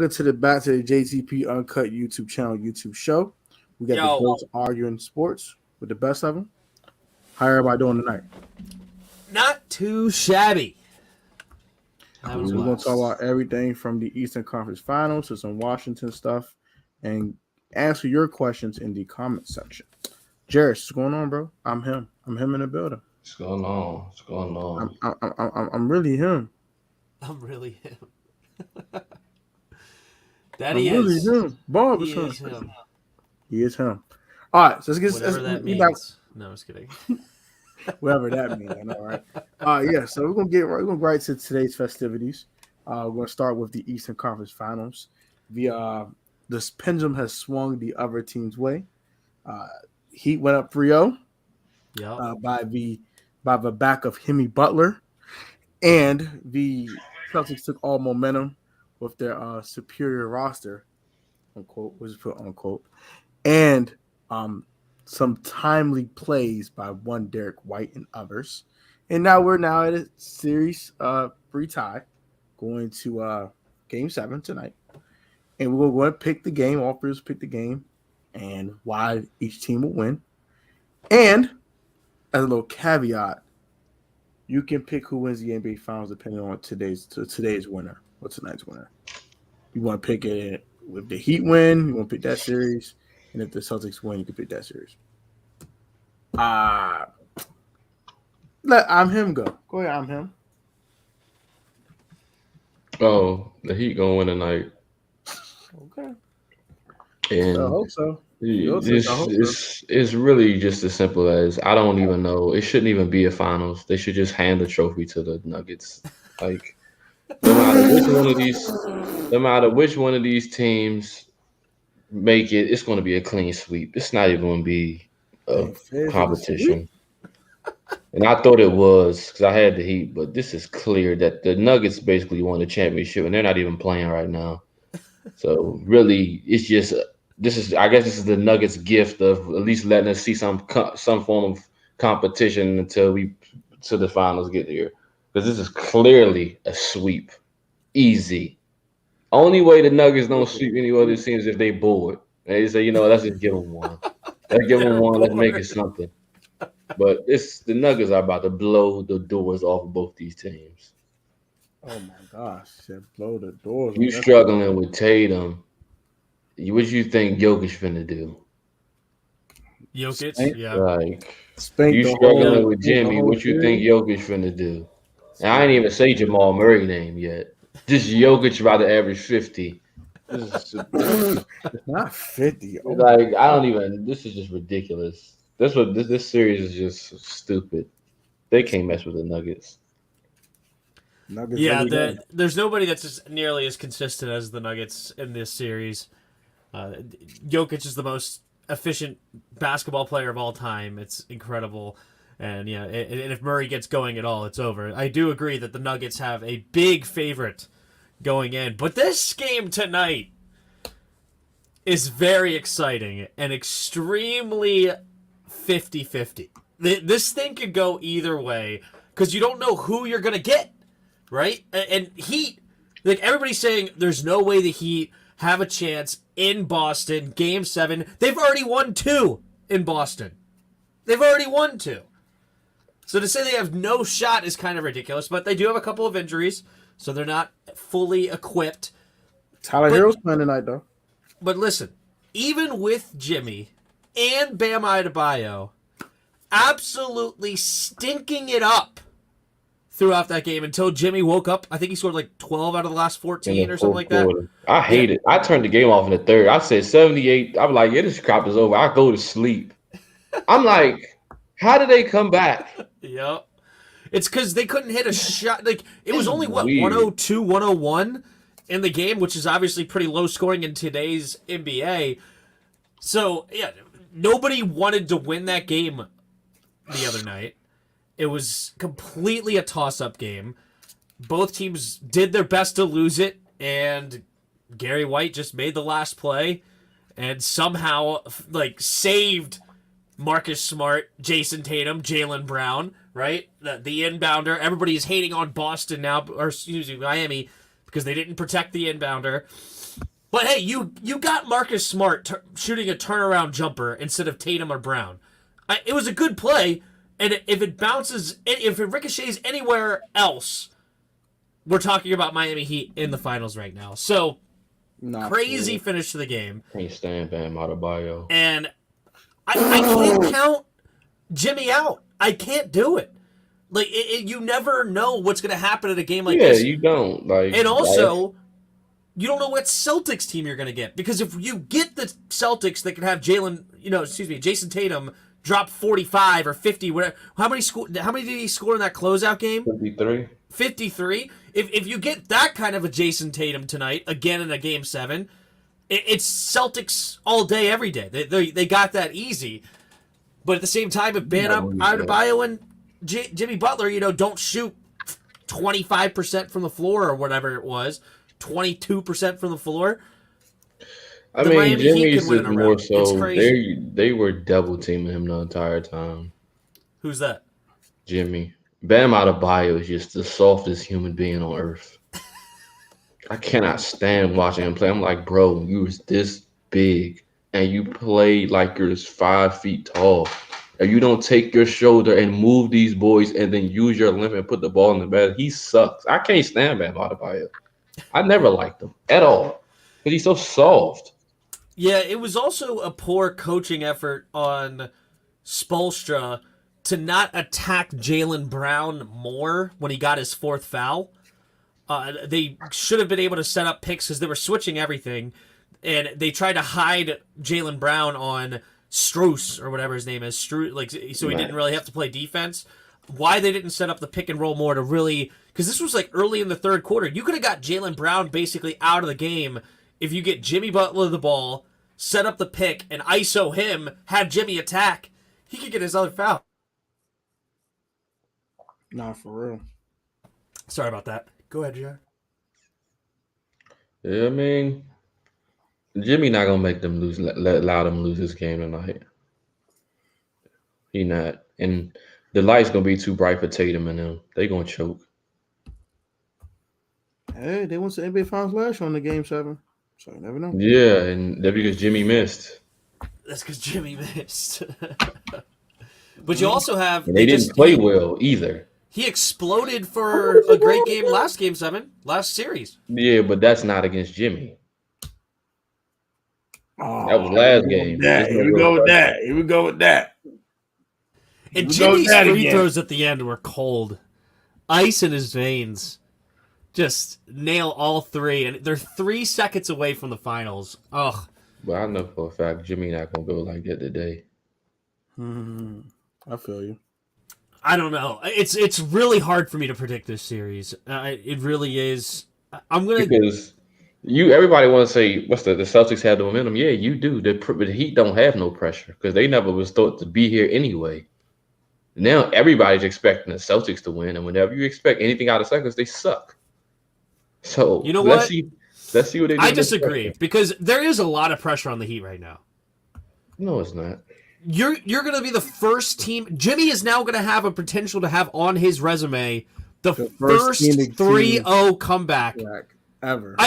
welcome to the JTP Uncut YouTube channel, YouTube show. We got the Bills arguing sports with the best of them. How everybody doing tonight? Not too shabby. We're going to talk about everything from the Eastern Conference Finals to some Washington stuff and answer your questions in the comment section. Jared, what's going on, bro? I'm him. I'm him in the building. What's going on? What's going on? I'm really him. I'm really him. I'm really him. Bob is him. He is him. All right, so let's get whatever that means. No, I was kidding. Whatever that means, I know, right? Yeah. So we're gonna go right to today's festivities. We're gonna start with the Eastern Conference Finals. This pendulum has swung the other team's way. Heat went up 3-0. Yeah. By the back of Jimmy Butler, and the Celtics took all momentum with their superior roster, unquote, was put unquote, and some timely plays by one Derek White and others. And now we're at a series 3 tie going to game 7 tonight. And we're going to pick the game. All three of us pick the game and why each team will win. And as a little caveat, you can pick who wins the NBA Finals depending on today's winner or tonight's winner. You want to pick it with the Heat win, you want to pick that series, and if the Celtics win, you can pick that series. Let I'm him go. Go ahead, I'm him. Oh, the Heat gonna win tonight. Okay. And I hope so. It's really just as simple as I don't even know. It shouldn't even be a finals. They should just hand the trophy to the Nuggets. Like no matter which one of these teams make it, it's going to be a clean sweep. It's not even going to be a competition. And I thought it was because I had the Heat, but this is clear that the Nuggets basically won the championship, and they're not even playing right now. So really, it's just. I guess this is the Nuggets' gift of at least letting us see some form of competition until the finals get here. Because this is clearly a sweep. Easy. Only way the Nuggets don't sweep any other teams is if they bored. And they say, let's just give them one. Let's give them one. Let's make it something. But the Nuggets are about to blow the doors off of both these teams. Oh, my gosh. Said blow the doors. You struggling with Tatum. What you think Jokic finna do? Jokic, yeah. Like, you struggling with Jimmy. What you think Jokic finna do? And I ain't even say Jamal Murray name yet. Just Jokic about to average 50. It's not 50. Oh like, I don't even. This is just ridiculous. This series is just stupid. They can't mess with the Nuggets. There's nobody that's just nearly as consistent as the Nuggets in this series. Jokic is the most efficient basketball player of all time. It's incredible. And and if Murray gets going at all, it's over. I do agree that the Nuggets have a big favorite going in. But this game tonight is very exciting and extremely 50-50. This thing could go either way because you don't know who you're going to get, right? And Heat, like everybody's saying there's no way the Heat have a chance in Boston, Game 7. They've already won 2 in Boston. They've already won 2. So to say they have no shot is kind of ridiculous, but they do have a couple of injuries, so they're not fully equipped. Tyler Hero's playing tonight, though. But listen, even with Jimmy and Bam Adebayo absolutely stinking it up throughout that game until Jimmy woke up. I think he scored like 12 out of the last 14 or something like that. I hate it. I turned the game off in the third. I said 78. I'm like, this crap is over. I go to sleep. I'm like, how did they come back? Yep. It's because they couldn't hit a shot. Like it was only, 102, 101 in the game, which is obviously pretty low scoring in today's NBA. So, yeah, nobody wanted to win that game the other night. It was completely a toss-up game. Both teams did their best to lose it, and Gary White just made the last play and somehow saved Marcus Smart, Jason Tatum, Jaylen Brown, right? The inbounder. Everybody's hating on Boston now, or excuse me, Miami, because they didn't protect the inbounder. But hey, you got Marcus Smart shooting a turnaround jumper instead of Tatum or Brown. It was a good play, and if it ricochets anywhere else, we're talking about Miami Heat in the finals right now. So, crazy finish to the game. Can't stand Bam Adebayo. And I can't count Jimmy out. I can't do it. Like, you never know what's going to happen in a game like this. Yeah, you don't. And also, you don't know what Celtics team you're going to get. Because if you get the Celtics that can have Jason Tatum drop 45 or 50, whatever. How many did he score in that closeout game? 53. If you get that kind of a Jason Tatum tonight, again in a Game 7, it's Celtics all day, every day. They got that easy. But at the same time, if Bam Adebayo and Jimmy Butler, don't shoot 25% from the floor or whatever it was, 22% from the floor. I mean, Jimmy's is more so. They were double teaming him the entire time. Who's that? Jimmy. Bam Adebayo is just the softest human being on earth. I cannot stand watching him play. I'm like, bro, you was this big and you play like you're 5 feet tall. And you don't take your shoulder and move these boys and then use your limb and put the ball in the bed. He sucks. I can't stand Bam Adebayo. I never liked him at all because he's so soft. Yeah, it was also a poor coaching effort on Spoelstra to not attack Jaylen Brown more when he got his 4th foul. They should have been able to set up picks because they were switching everything, and they tried to hide Jaylen Brown on Strus or whatever his name is, so he didn't really have to play defense. Why they didn't set up the pick and roll more to really, because this was like early in the 3rd quarter. You could have got Jaylen Brown basically out of the game if you get Jimmy Butler the ball, set up the pick, and ISO him, have Jimmy attack. He could get his other foul. Nah, for real. Sorry about that. Go ahead, Jared. Yeah, I mean, Jimmy not gonna make them lose. Allow them lose this game tonight. He not, and the light's gonna be too bright for Tatum and them. They gonna choke. Hey, they went to NBA Finals last year on the Game 7, so you never know. Yeah, and that's because Jimmy missed. That's because Jimmy missed. But you also have and they didn't play well either. He exploded for a great game last Game 7, last series. Yeah, but that's not against Jimmy. That was last game. Here we go with that. And Jimmy's free throws at the end were cold. Ice in his veins. Just nail all 3. And they're 3 seconds away from the finals. Ugh. But I know for a fact Jimmy not going to go like that today. I feel you. I don't know. It's really hard for me to predict this series. It really is. Because everybody want to say the Celtics have the momentum. Yeah, you do. The Heat don't have no pressure because they never was thought to be here anyway. Now everybody's expecting the Celtics to win, and whenever you expect anything out of Celtics, they suck. So you know let's see what they do. I disagree because there is a lot of pressure on the Heat right now. No, it's not. You're going to be the first team. Jimmy is now going to have a potential to have on his resume the first 3-0 comeback ever.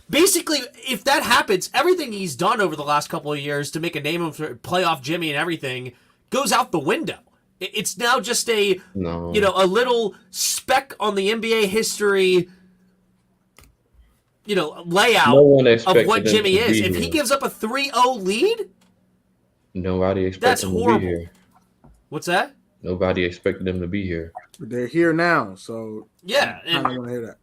Basically, if that happens, everything he's done over the last couple of years to make a name of playoff Jimmy and everything goes out the window. It's now just a little speck on the NBA history, layout of what Jimmy is. If he gives up a 3-0 lead, nobody expected him to be here. What's that? Nobody expected them to be here. They're here now, so yeah. I don't want to hear that.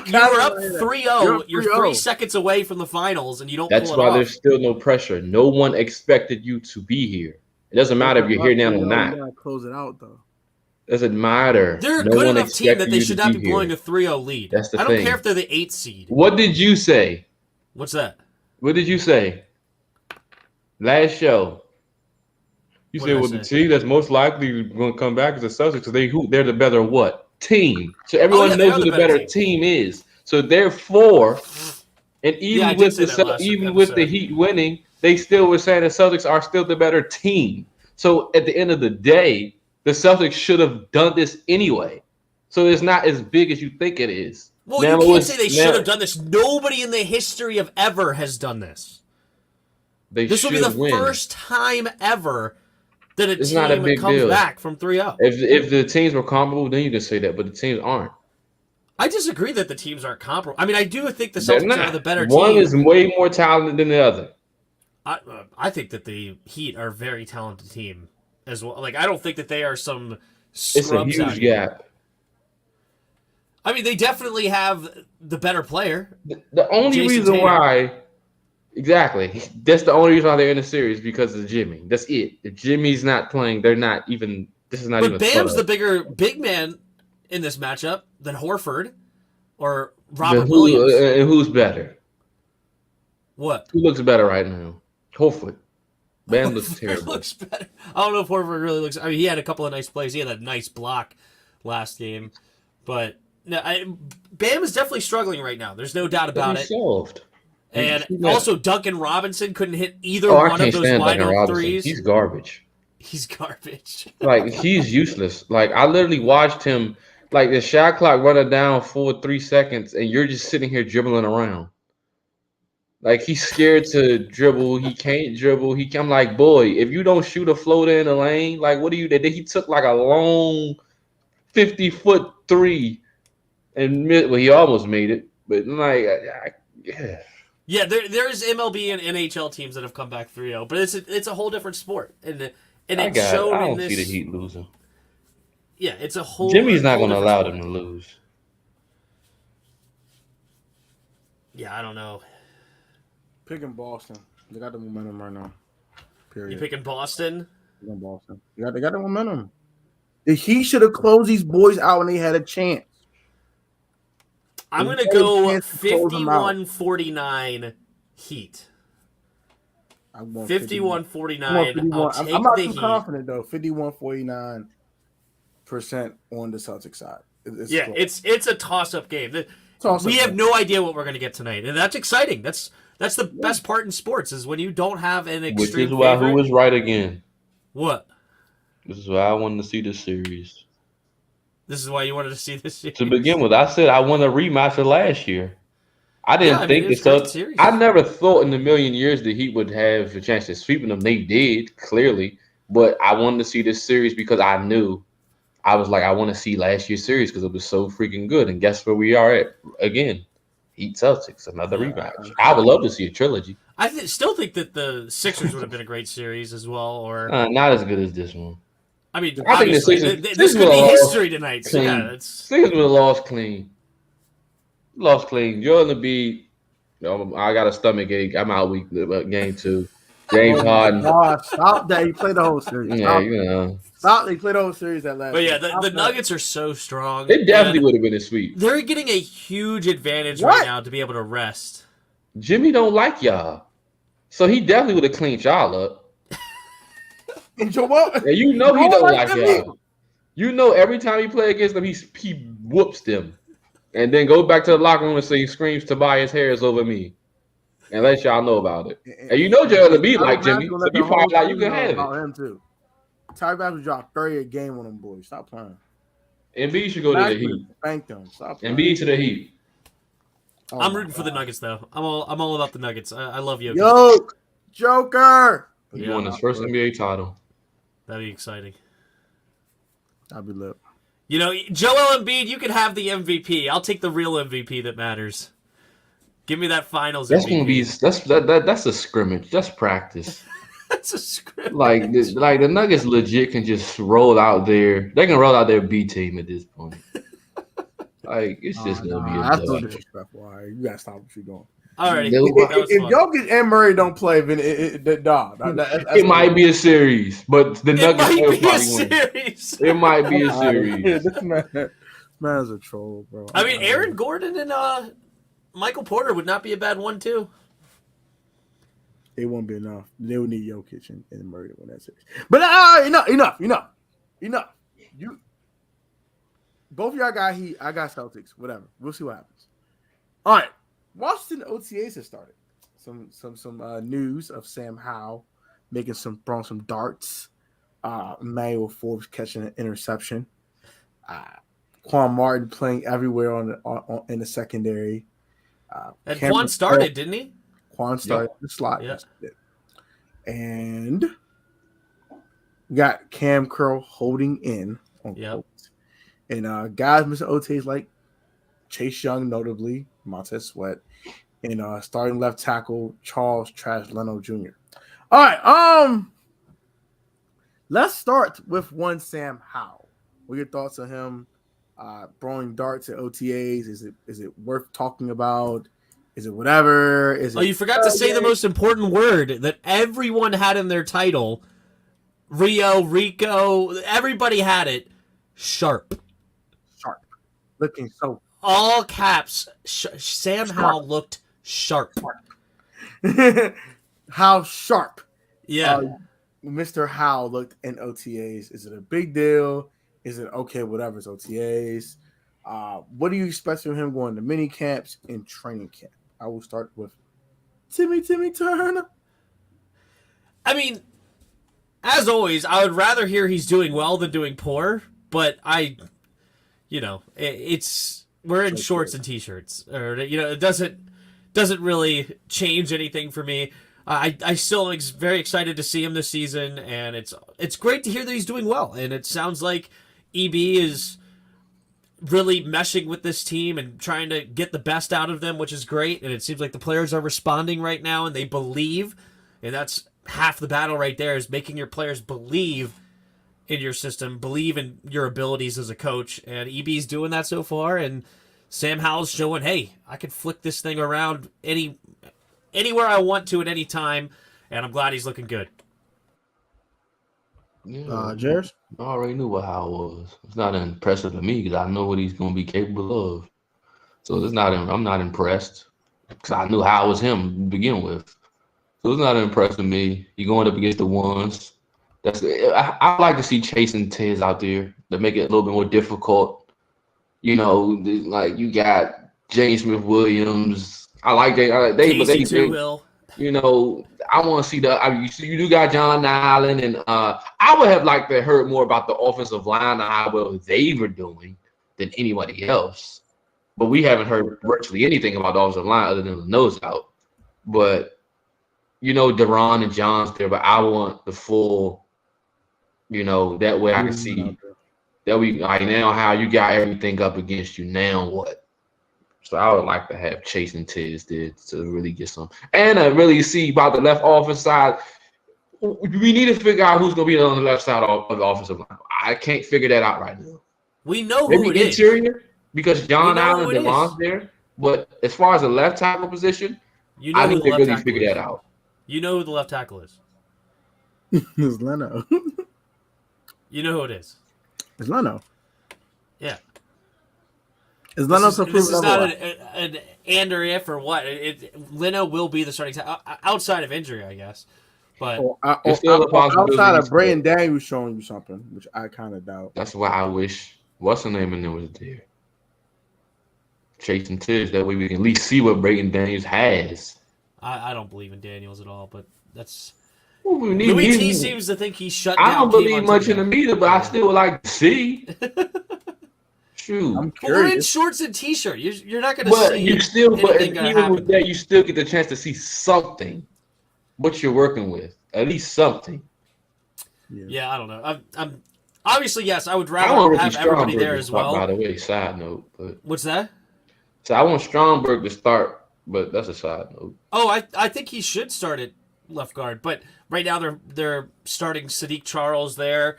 You're up 3-0. You're 3 seconds away from the finals, and you don't. That's why there's still no pressure. No one expected you to be here. It doesn't matter if you're here now or not. You gotta close it out though. Doesn't matter. They're a good enough team that they should not be blowing a 3-0 lead. That's the thing. I don't care if they're the 8th seed. What did you say? What's that? What did you say? Last show. You said, the team that's most likely going to come back is the Celtics because they're the better what? Team. So everyone knows who the better team is. So therefore, and even with the Heat winning, they still were saying the Celtics are still the better team. So at the end of the day, the Celtics should have done this anyway. So it's not as big as you think it is. Well, you can't say they should have done this. Nobody in the history of ever has done this. This will be the first time ever that it's not a big comes deal. Back from 3-0. If the teams were comparable, then you could say that, but the teams aren't. I disagree that the teams aren't comparable. I mean, I do think the Celtics are the better team. One is way more talented than the other. I think that the Heat are a very talented team as well. Like, I don't think that they are some It's scrubs a huge gap. I mean, they definitely have the better player. The only reason why, exactly, that's the only reason why they're in the series, because of Jimmy. That's it. If Jimmy's not playing, they're not even. This is not even. But Bam's the bigger big man in this matchup than Horford or Robert Williams. And who's better? What? Who looks better right now? Horford. Bam looks terrible. Looks better. I don't know if Horford really looks. I mean, he had a couple of nice plays. He had a nice block last game, but no, Bam is definitely struggling right now. There's no doubt about it. Solved. And also, Duncan Robinson couldn't hit either one of those wide open threes. He's garbage. He's garbage. Like, he's useless. Like, I literally watched him. Like, the shot clock running down for 3 seconds, and you're just sitting here dribbling around. Like, he's scared to dribble. He can't dribble. I'm like, boy, if you don't shoot a floater in the lane, like, what do you do? He took like a long 50-foot three, and he almost made it. But like, yeah. Yeah, there's MLB and NHL teams that have come back 3-0, but it's a whole different sport, and it's shown I in don't this. see the Heat losing. Yeah, it's a whole. Jimmy's not going to allow them to lose. Yeah, I don't know. Picking Boston. They got the momentum right now. Period. You picking Boston? Picking Boston. They got the momentum. The Heat should have closed these boys out when they had a chance. I'm going to go 51-49 Heat. 51-49. I'm not too confident, though. 51-49% on the Celtics side. It's a toss-up game. We have no idea what we're going to get tonight, and that's exciting. That's the best part in sports, is when you don't have an extreme Which is why who was right again. What? This is why I wanted to see this series. This is why you wanted to see this series? To begin with, I said I want a rematch of last year. I didn't think the Celtics. I never thought in a million years the Heat would have a chance of sweeping them. They did, clearly. But I wanted to see this series because I knew. I was like, I want to see last year's series because it was so freaking good. And guess where we are at again? HeatCeltics, another rematch. I would love to see a trilogy. I still think that the Sixers would have been a great series as well. Or not as good as this one. I mean, I think this could be history tonight. So yeah, Sixers would have lost clean. Joel Embiid, I got a stomach ache. I'm out week game 2. James Harden. Stop that. He played the whole series. Stop. He played the whole series that last. But yeah, the Nuggets are so strong. They definitely would have been a sweep. They're getting a huge advantage right now to be able to rest. Jimmy don't like y'all, so he definitely would have cleaned y'all up. And Joel, and you know he don't like y'all. You know every time he play against them, he whoops them, and then goes back to the locker room and screams Tobias Harris over me, and let y'all know about it. And you know Joel Embiid like Jimmy, so you probably like you can have it. Him too. Ty Babs dropped 30 a game on them boys. Stop playing. Embiid should go to the Heat. Thank them. Stop playing. Embiid to the Heat. I'm rooting for the Nuggets though. I'm all about the Nuggets. I love you. Joker. He won his first NBA title. That'd be exciting. I'll be lit. You know, Joel Embiid, you can have the MVP. I'll take the real MVP that matters. Give me that Finals that's MVP. Gonna be that's a scrimmage. That's practice. That's a scrimmage. Like the Nuggets legit can just roll out there. They can roll out their B team at this point. Like it's just gonna be. That's so disrespectful. All right, you gotta stop what you're doing. Alrighty. If Jokic and Murray don't play, then it might be a series, but the Nuggets will probably win. It might be a series. This man's a troll, bro. I mean, Aaron Gordon and Michael Porter would not be a bad one too. It won't be enough. They would need Jokic and Murray to win that series. But enough. You both of y'all got Heat. I got Celtics. Whatever. We'll see what happens. All right. Washington OTAs have started. Some news of Sam Howell throwing some darts. Emmanuel Forbes catching an interception. Quan Martin playing everywhere in the secondary. And Quan started, didn't he? Quan started the slot. Yeah. And we got Cam Curl holding in. Yep. And guys missing OTs like Chase Young, notably, Montez Sweat, and starting left tackle Charles Trash Leno Jr. All right, let's start with one Sam Howell. What are your thoughts on him throwing darts at OTAs? Is it worth talking about? Is it whatever? You forgot to say the most important word that everyone had in their title. Rico, everybody had it. Sharp. Looking so. All caps. Sam Howell looked sharp. How sharp. Yeah. Mr. Howell looked in OTAs. Is it a big deal? Is it okay, whatever, it's OTAs? What do you expect from him going to mini camps and training camp? I will start with Timmy Turner. I mean, as always, I would rather hear he's doing well than doing poor, but we're in shorts and t-shirts, or it doesn't really change anything for me. I still am very excited to see him this season, and it's great to hear that he's doing well, and it sounds like EB is really meshing with this team and trying to get the best out of them, which is great, and it seems like the players are responding right now, and they believe, and that's half the battle right there, is making your players believe in your system, believe in your abilities as a coach, and EB's doing that so far, and Sam Howell's showing, hey, I can flick this thing around anywhere I want to at any time, and I'm glad he's looking good. Yeah, Jairus? I already knew what Howell was. It's not impressive to me because I know what he's going to be capable of. So I'm not impressed because I knew Howell was him to begin with. So it's not impressive to me. He going up against the ones. I like to see Chase and Tiz out there to make it a little bit more difficult. Like you got James Smith Williams. I like they will. I want to see you do got John Allen, and I would have liked to heard more about the offensive line and how well they were doing than anybody else. But we haven't heard virtually anything about the offensive line other than the nose out. But Duron and John's there, but I want the full. That way I can see that we like now how you got everything up against you. Now what? So I would like to have Chase and Tiz there to really get some, and really see about the left offensive side. We need to figure out who's going to be on the left side of the offensive line. I can't figure that out right now. We know maybe who it interior, is because John Allen and Devon's there. But as far as the left tackle position, I need to really figure that out. You know who the left tackle is? It's Leno. You know who it is? It's Leno. Yeah. Is Leno to this is not an and or if or what. Leno will be the starting outside of injury, I guess. But outside of Brayden Daniels showing you something, which I kind of doubt. That's why I wish what's the name in there was there. Chase and Tiz. That way we can at least see what Brayden Daniels has. I don't believe in Daniels at all, but that's. Louis T seems to think he's shut down. I don't believe much in him either, but I still would like to see. Shoot. I'm curious. But we're in shorts and t-shirt. You're not going to see even with that, you still get the chance to see something. What you're working with, at least something. Yeah, I don't know. I'm obviously yes. I would rather have everybody there as well. By the way, side note, but what's that? So I want Stromberg to start, but that's a side note. Oh, I think he should start at left guard, but right now they're starting Sadiq Charles there.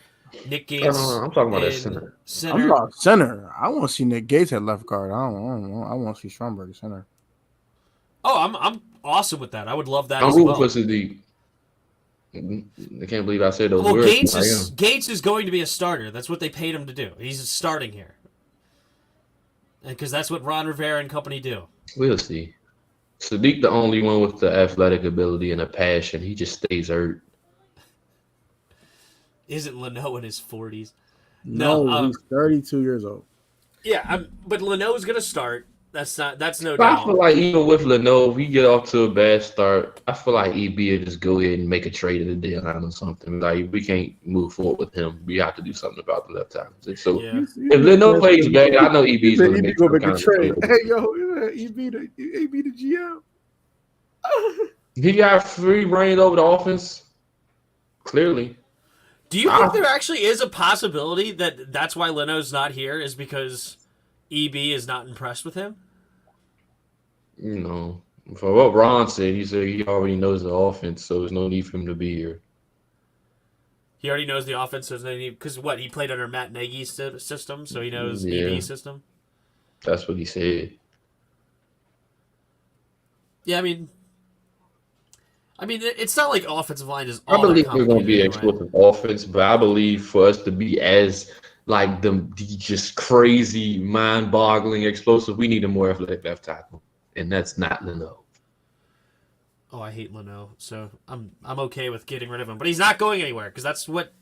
Nick Gates. I'm talking about that center. I'm talking about center. I want to see Nick Gates at left guard. I want to see Stromberg at center. Oh, I'm awesome with that. I would love that. I'm rooting for Sadiq. I can't believe I said those words. Gates is going to be a starter. That's what they paid him to do. He's starting here, because that's what Ron Rivera and company do. We'll see. Sadiq, the only one with the athletic ability and a passion. He just stays hurt. Isn't Leno in his 40s? No, he's 32 years old. Yeah, but Leno's going to start. That's no But I doubt. feel like even with Leno, if we get off to a bad start, I feel like EB will just go ahead and make a trade at the deadline or something. Like we can't move forward with him. We have to do something about the left tackle. So Yeah. if Leno plays bad, I know EB is going to make gonna some make a kind of trade. trade. Hey yo, EB the GM. He got free reign over the offense. Clearly. Do you think there actually is a possibility that that's why Leno's not here is because EB is not impressed with him? You know, for what Ron said, he said he already knows the offense, so there's no need for him to be here. He already knows the offense, so because what he played under Matt Nagy's system, so he knows Yeah. EB's system. That's what he said. Yeah, I mean, it's not like offensive line is I all believe that we're going to be an complicated explosive offense, but I believe for us to be as like the just crazy, mind-boggling explosive, we need a more athletic left tackle, and that's not Leno. Oh, I hate Leno, so I'm okay with getting rid of him, but he's not going anywhere because that's what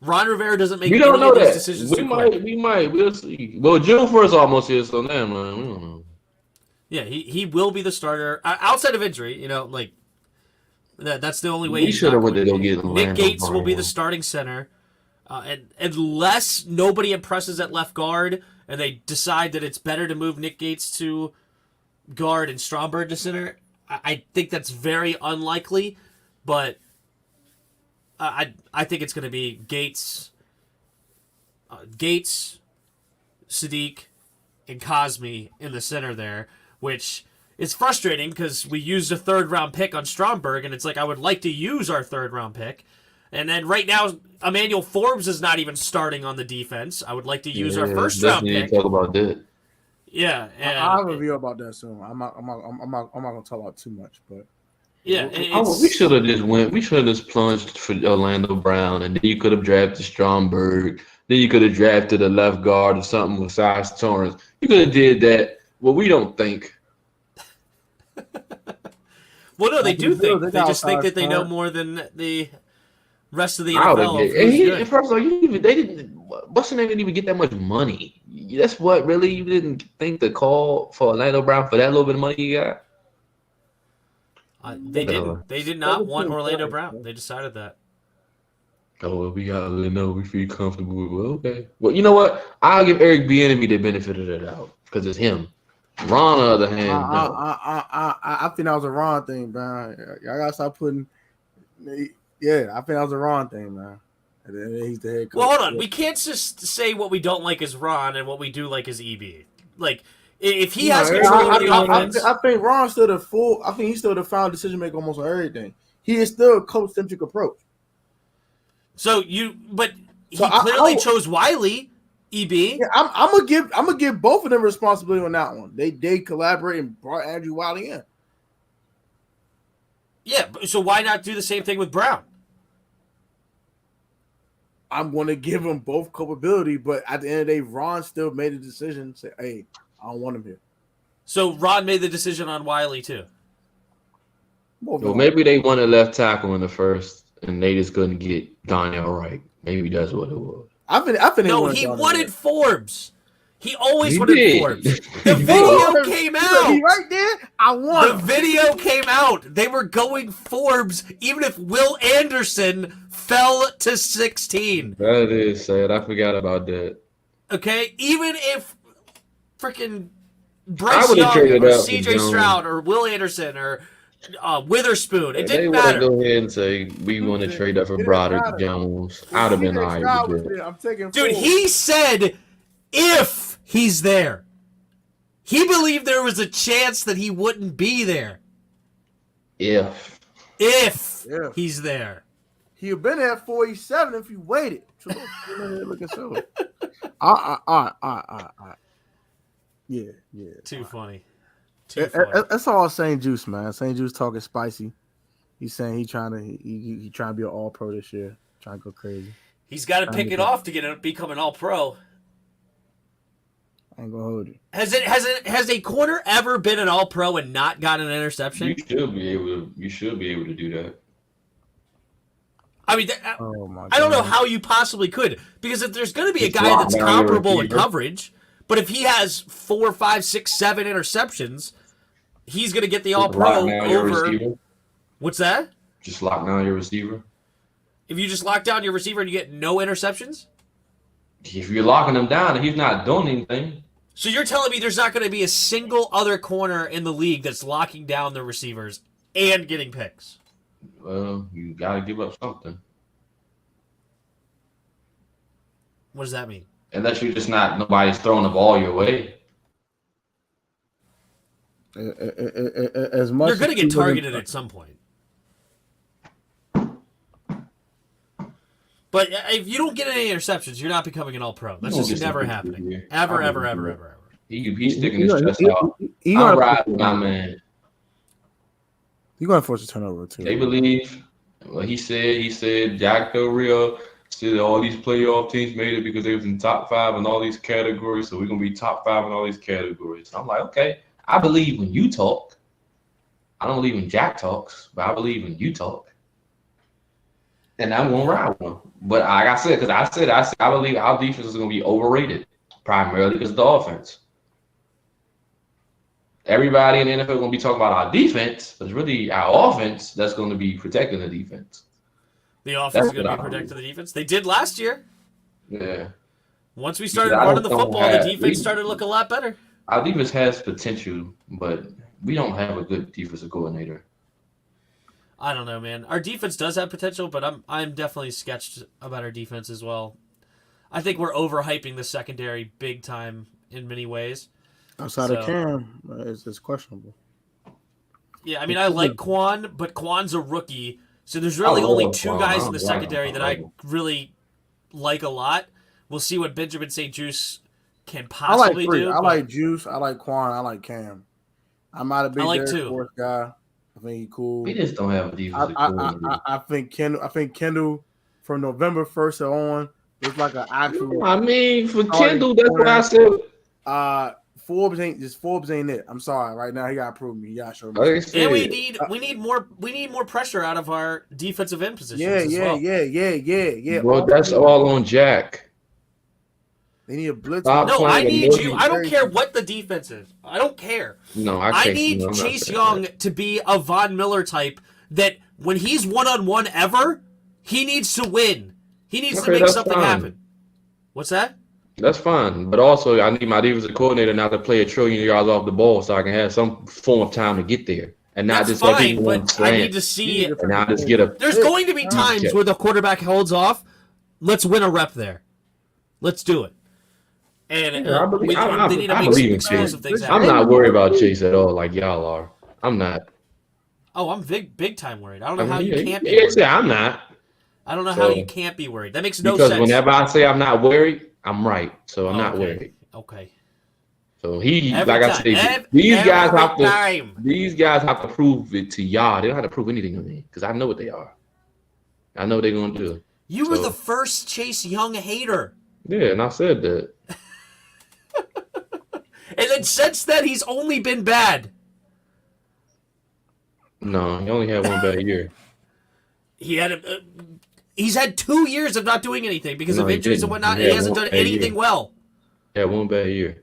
Ron Rivera doesn't make. We don't know that. Decisions We too might. quick. We might. We'll see. Well, June 1st almost here, so now, man, we don't know. Yeah, he will be the starter outside of injury. You know, like that's the only way. We should have went to go get Nick Gates will be the starting center, and unless nobody impresses at left guard and they decide that it's better to move Nick Gates to guard and Stromberg to center, I think that's very unlikely. But I think it's going to be Gates, Sadiq, and Cosme in the center there, which is frustrating because we used a third-round pick on Stromberg, and it's like I would like to use our third-round pick. And then right now, Emmanuel Forbes is not even starting on the defense. I would like to use our first-round pick. Talk about that. Yeah, and I'll have a review about that soon. I'm not gonna talk about too much, but yeah, we should have just went. We should have just plunged for Orlando Brown, and then you could have drafted Stromberg. Then you could have drafted a left guard or something besides Torrance. You could have did that. Well, we don't think. Well, no, they do think. They just think that they know more than the rest of the NFL. And first of all, Boston didn't even get that much money. That's what really you didn't think the call for Orlando Brown for that little bit of money you got. They didn't. They did not want Orlando Brown. They decided that. Oh, well, we got Leno. We feel comfortable with. Well, okay. Well, you know what? I'll give Eric Bieniemy the benefit of the doubt because it's him. Ron, on the other hand, no. I think that was a Ron thing, man. Y'all gotta stop putting. Yeah, I think that was a Ron thing, man. And then he's the head coach. Well, hold on. We can't just say what we don't like is Ron and what we do like is EB. Like, if he has control of the offense, I think Ron's still the full. I think he's still the final decision maker almost on everything. He is still a coach-centric approach. So he clearly chose Wiley. EB. Yeah, I'm gonna give both of them responsibility on that one. They collaborate and brought Andrew Wiley in. Yeah, so why not do the same thing with Brown? I'm going to give them both culpability, but at the end of the day, Ron still made a decision. Say, hey, I don't want him here. So Ron made the decision on Wiley too. Well, maybe they wanted left tackle in the first, and they just couldn't get Donnell right. Maybe that's what it was. I think no, he wanted Forbes. He always he wanted did. Forbes. The video came out. Right there, I want. The video came out. They were going Forbes, even if Will Anderson fell to 16. That is sad. I forgot about that. Okay, even if freaking Bryce Young or C.J. Stroud or Will Anderson or Witherspoon, it didn't matter. Go ahead and say we want to trade up for Broderick Jones. I'd have been all right with that. I'm taking dude, he said if he's there. He believed there was a chance that he wouldn't be there. If he's there. He'd have been there at 47 if he waited. Look at so. Yeah. Too funny. That's all St. Juice, man. St. Juice talking spicy. He's saying he trying to be an all-pro this year. Trying to go crazy. He's got to pick it off to become an all-pro. I ain't gonna hold you. Has a corner ever been an all-pro and not gotten an interception? You should be able to do that. I mean, I don't know how you possibly could, because if there's going to be a guy that's comparable in coverage, But if he has 4, 5, 6, 7 interceptions, he's going to get the Just lock All-Pro down your over. receiver. What's that? Just lock down your receiver. If you just lock down your receiver and you get no interceptions? If you're locking him down and he's not doing anything. So you're telling me there's not going to be a single other corner in the league that's locking down the receivers and getting picks? Well, you got to give up something. What does that mean? Unless you're just nobody's throwing the ball your way. As much you're going to get targeted at some point. But if you don't get any interceptions, you're not becoming an All-Pro. That's just never happening. Ever. He's sticking his chest out. I'm riding my man. You're going to force a turnover, too. They believe what he said Jack Del Rio said all these playoff teams made it because they was in top 5 in all these categories, so we're going to be top 5 in all these categories. So I'm like, okay, I believe when you talk. I don't believe when Jack talks, but I believe when you talk. And I'm going to ride with him. But like I said, I believe our defense is going to be overrated, primarily because of the offense. Everybody in the NFL is going to be talking about our defense, but it's really our offense that's going to be protecting the defense. The offense is going to be protecting the defense. They did last year. Yeah. Once we started running the football, the defense started to look a lot better. Our defense has potential, but we don't have a good defensive coordinator. I don't know, man. Our defense does have potential, but I'm definitely sketched about our defense as well. I think we're overhyping the secondary big time in many ways. Outside of Cam, it's questionable. Yeah, I mean, I like Quan, but Quan's a rookie, so there's really only 2 guys in the secondary that I really like a lot. We'll see what Benjamin St. Juice can possibly do. I like Juice, I like Quan, I like Cam. I'm not a big Derek Force guy. I think he's cool. We just don't have a defensive coordinator. I think Kendall from November 1st on looks like an actual. I mean, for Kendall, that's what I said. Forbes ain't it. I'm sorry. Right now, he got to prove me. He got to show me. And we need more pressure out of our defensive end positions. Yeah. Well, that's all on Jack. They need a blitz. No, I need you. I don't care what the defense is. I don't care. No, I need Chase Young to be a Von Miller type that when he's one-on-one ever, he needs to win. He needs to make something happen. What's that? That's fine. But also, I need my defensive coordinator now to play 1 trillion yards off the ball so I can have some form of time to get there. And not That's just fine, but I need to see. And now just get a. There's going to be times where the quarterback holds off. Let's win a rep there. Let's do it. And I believe in Chase. I'm not worried about Chase at all, like y'all are. I'm not. Oh, I'm big time worried. I don't know how you can't be worried. I'm not. I don't know how you can't be worried. That makes no sense. Because whenever I say I'm not worried, I'm right. So I'm not worried. Okay. So I said, these guys have to prove it to y'all. They don't have to prove anything to me because I know what they are. I know what they're gonna do. You were the first Chase Young hater. Yeah, and I said that. And then since then, he's only been bad. No, he only had one bad year. He's had 2 years of not doing anything because of injuries and whatnot. And he hasn't done anything well. Yeah, one bad year.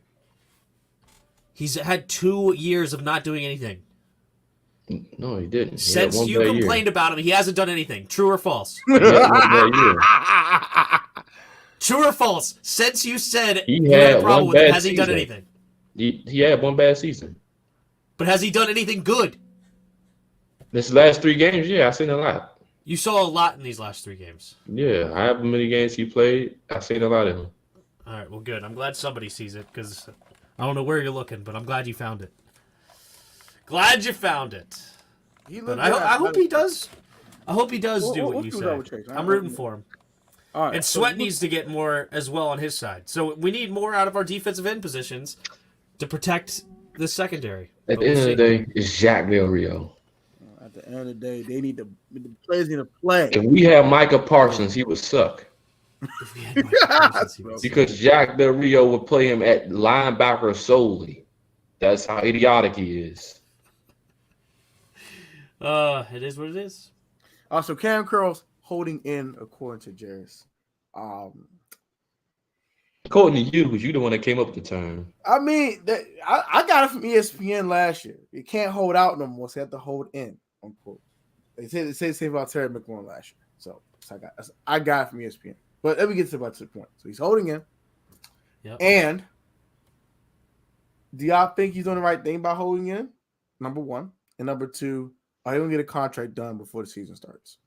He's had 2 years of not doing anything. No, he didn't. Since you complained about him, he hasn't done anything. True or false? He had one bad year. True or false? Since you said he had a problem with him, has he done anything? He had one bad season. But has he done anything good? This last 3 games, yeah, I've seen a lot. You saw a lot in these last 3 games. Yeah, however many games he played, I've seen a lot of him. All right, well, good. I'm glad somebody sees it because I don't know where you're looking, but I'm glad you found it. Glad you found it. But I hope he does. I hope he does do what you said. I'm rooting for him. All right, and Sweat needs to get more as well on his side. So we need more out of our defensive end positions to protect the secondary. At the end of the day, it's Jack Del Rio. At the end of the day, the players need to play. If we had Micah Parsons, he would suck. Because Jack Del Rio would play him at linebacker solely. That's how idiotic he is. It is what it is. So Cam Curl's holding in according to Jairus. Quoting to you because you the one that came up with the term. I mean, I got it from ESPN last year. You can't hold out no more, so you have to hold in. Unquote. They say the same about Terry McLaurin last year. So I got it from ESPN. But let me get to the point. So he's holding in. Yep. And do y'all think he's doing the right thing by holding in? Number one. And number two, are you going to get a contract done before the season starts?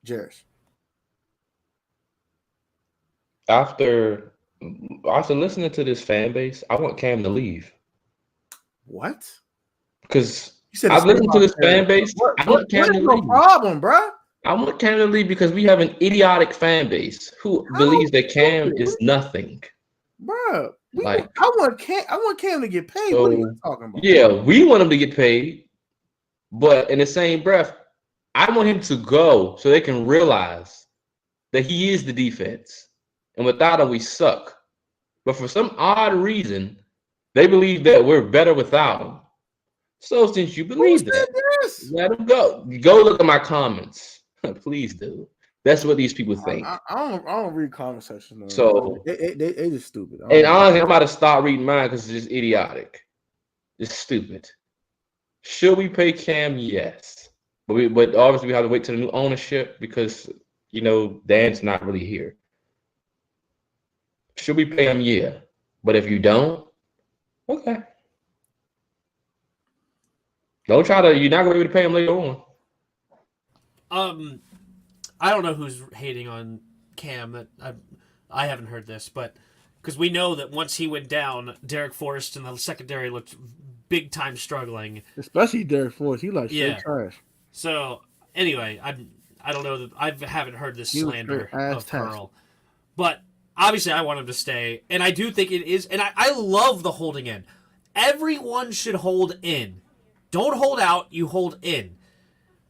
Jerish. After listening to this fan base, I want Cam to leave. What? Because I've listened to this fan base. I want Cam to leave. No problem, bro. I want Cam to leave because we have an idiotic fan base who believes that Cam is nothing. Bro, I want Cam to get paid. So, what are you talking about? Yeah, we want him to get paid, but in the same breath, I want him to go so they can realize that he is the defense. And without him, we suck. But for some odd reason, they believe that we're better without him. So since you believe that, let him go. Go look at my comments. Please do. That's what these people think. I don't read comment sections. No. So they just stupid. And honestly, I'm about to stop reading mine because it's just idiotic. It's stupid. Should we pay Cam? Yes. But obviously we have to wait till the new ownership because Dan's not really here. Should we pay him? Yeah. But if you don't, okay. Don't try to. You're not gonna be able to pay him later on. I don't know who's hating on Cam. That I haven't heard this, but because we know that once he went down, Derek Forrest and the secondary looked big time struggling. Especially Derek Forrest, he straight trash. So anyway, I don't know that I haven't heard this slander of Carl, but obviously I want him to stay, and I do think it is, and I love the holding in. Everyone should hold in. Don't hold out, you hold in.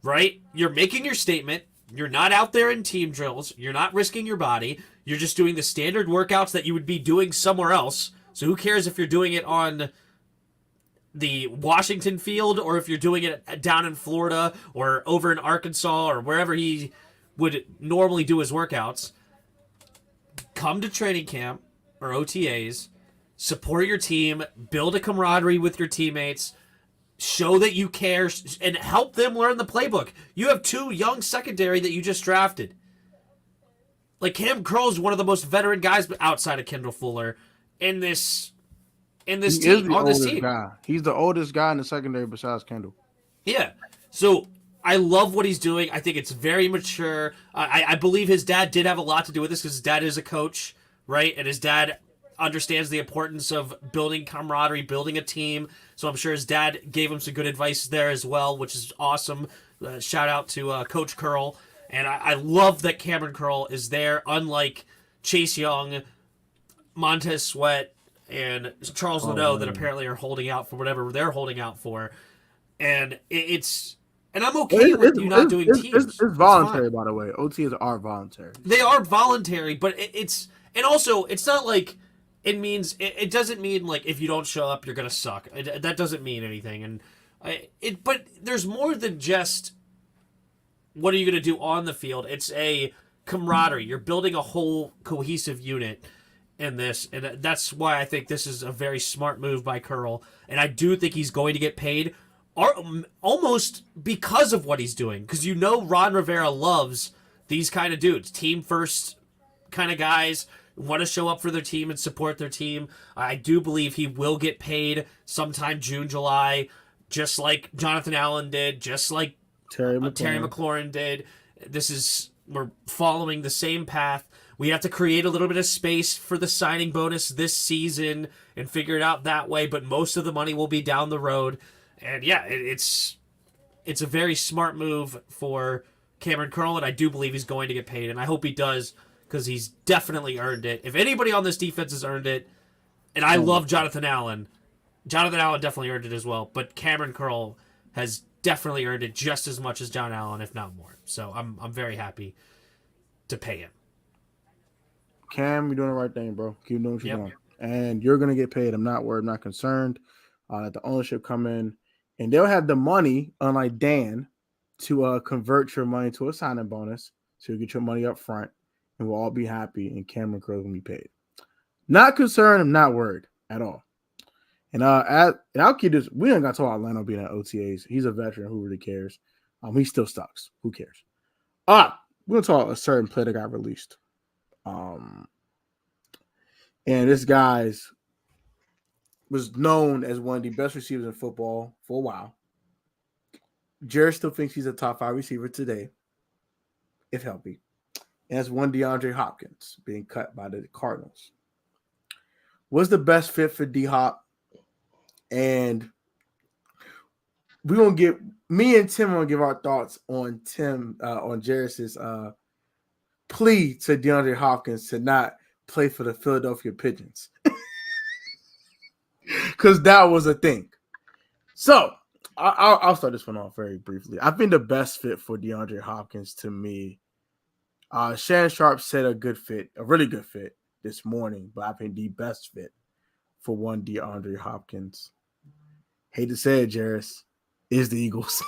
Right? You're making your statement. You're not out there in team drills. You're not risking your body. You're just doing the standard workouts that you would be doing somewhere else. So who cares if you're doing it on the Washington field or if you're doing it down in Florida or over in Arkansas or wherever he would normally do his workouts. Come to training camp or OTAs, support your team, build a camaraderie with your teammates, show that you care, and help them learn the playbook. You have two young secondary that you just drafted. Like, Cam Curl's one of the most veteran guys outside of Kendall Fuller in this team, on this team. Guy. He's the oldest guy in the secondary besides Kendall. Yeah. So I love what he's doing. I think it's very mature. I believe his dad did have a lot to do with this because his dad is a coach, right? And his dad understands the importance of building camaraderie, building a team. So I'm sure his dad gave him some good advice there as well, which is awesome. Shout out to Coach Curl. And I love that Cameron Curl is there, unlike Chase Young, Montez Sweat, and Charles Leno that apparently are holding out for whatever they're holding out for. And and I'm okay with you not doing teams. It's voluntary, by the way. OTs are voluntary. They are voluntary, but and also it's not like it means it doesn't mean like if you don't show up you're gonna suck. That doesn't mean anything, and but there's more than just what are you gonna do on the field. It's a camaraderie. You're building a whole cohesive unit in this, and that's why I think this is a very smart move by Curl, and I do think he's going to get paid. Almost because of what he's doing, because Ron Rivera loves these kind of dudes, team first kind of guys, want to show up for their team and support their team. I do believe he will get paid sometime June, July, just like Jonathan Allen did, just like Terry McLaurin did. We're following the same path. We have to create a little bit of space for the signing bonus this season and figure it out that way, but most of the money will be down the road. And yeah, it's a very smart move for Cameron Curl, and I do believe he's going to get paid, and I hope he does because he's definitely earned it. If anybody on this defense has earned it, and I love Jonathan Allen definitely earned it as well, but Cameron Curl has definitely earned it just as much as John Allen, if not more. So I'm very happy to pay him. Cam, you're doing the right thing, bro. Keep doing what you're doing, and you're gonna get paid. I'm not worried. I'm not concerned. Let the ownership come in, and they'll have the money, unlike Dan, to convert your money to a signing bonus, so you get your money up front, and we'll all be happy, and Cameron Crowe will be paid. Not concerned. I'm not worried at all. And I'll keep this. We ain't got to talk about Lando being at OTAs. He's a veteran. Who really cares? He still sucks. Who cares? We're gonna talk about a certain player that got released. And this guy's was known as one of the best receivers in football for a while. Jared still thinks he's a top 5 receiver today, if healthy. And that's one DeAndre Hopkins being cut by the Cardinals. What's the best fit for D-Hop? And we're gonna give me and Tim are gonna give our thoughts on Jairus's plea to DeAndre Hopkins to not play for the Philadelphia Pigeons. Because that was a thing. So I'll start this one off very briefly. I think the best fit for DeAndre Hopkins to me, Shannon Sharp said a really good fit this morning, but I think the best fit for one DeAndre Hopkins, hate to say it, Jairus, is the Eagles.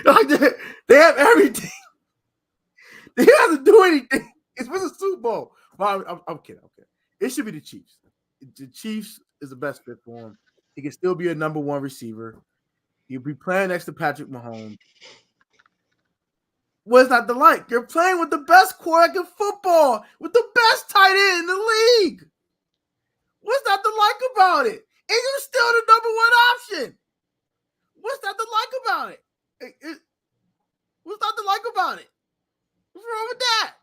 They have everything. They don't have to do anything. It's with a Super Bowl. Well, I'm kidding. Okay, it should be the Chiefs. The Chiefs is the best fit for him. He can still be a number 1 receiver. He'll be playing next to Patrick Mahomes. What's not to like? You're playing with the best quarterback in football, with the best tight end in the league. What's not to like about it? And you're still the number 1 option. What's not to like about it? What's not to like about it? What's wrong with that?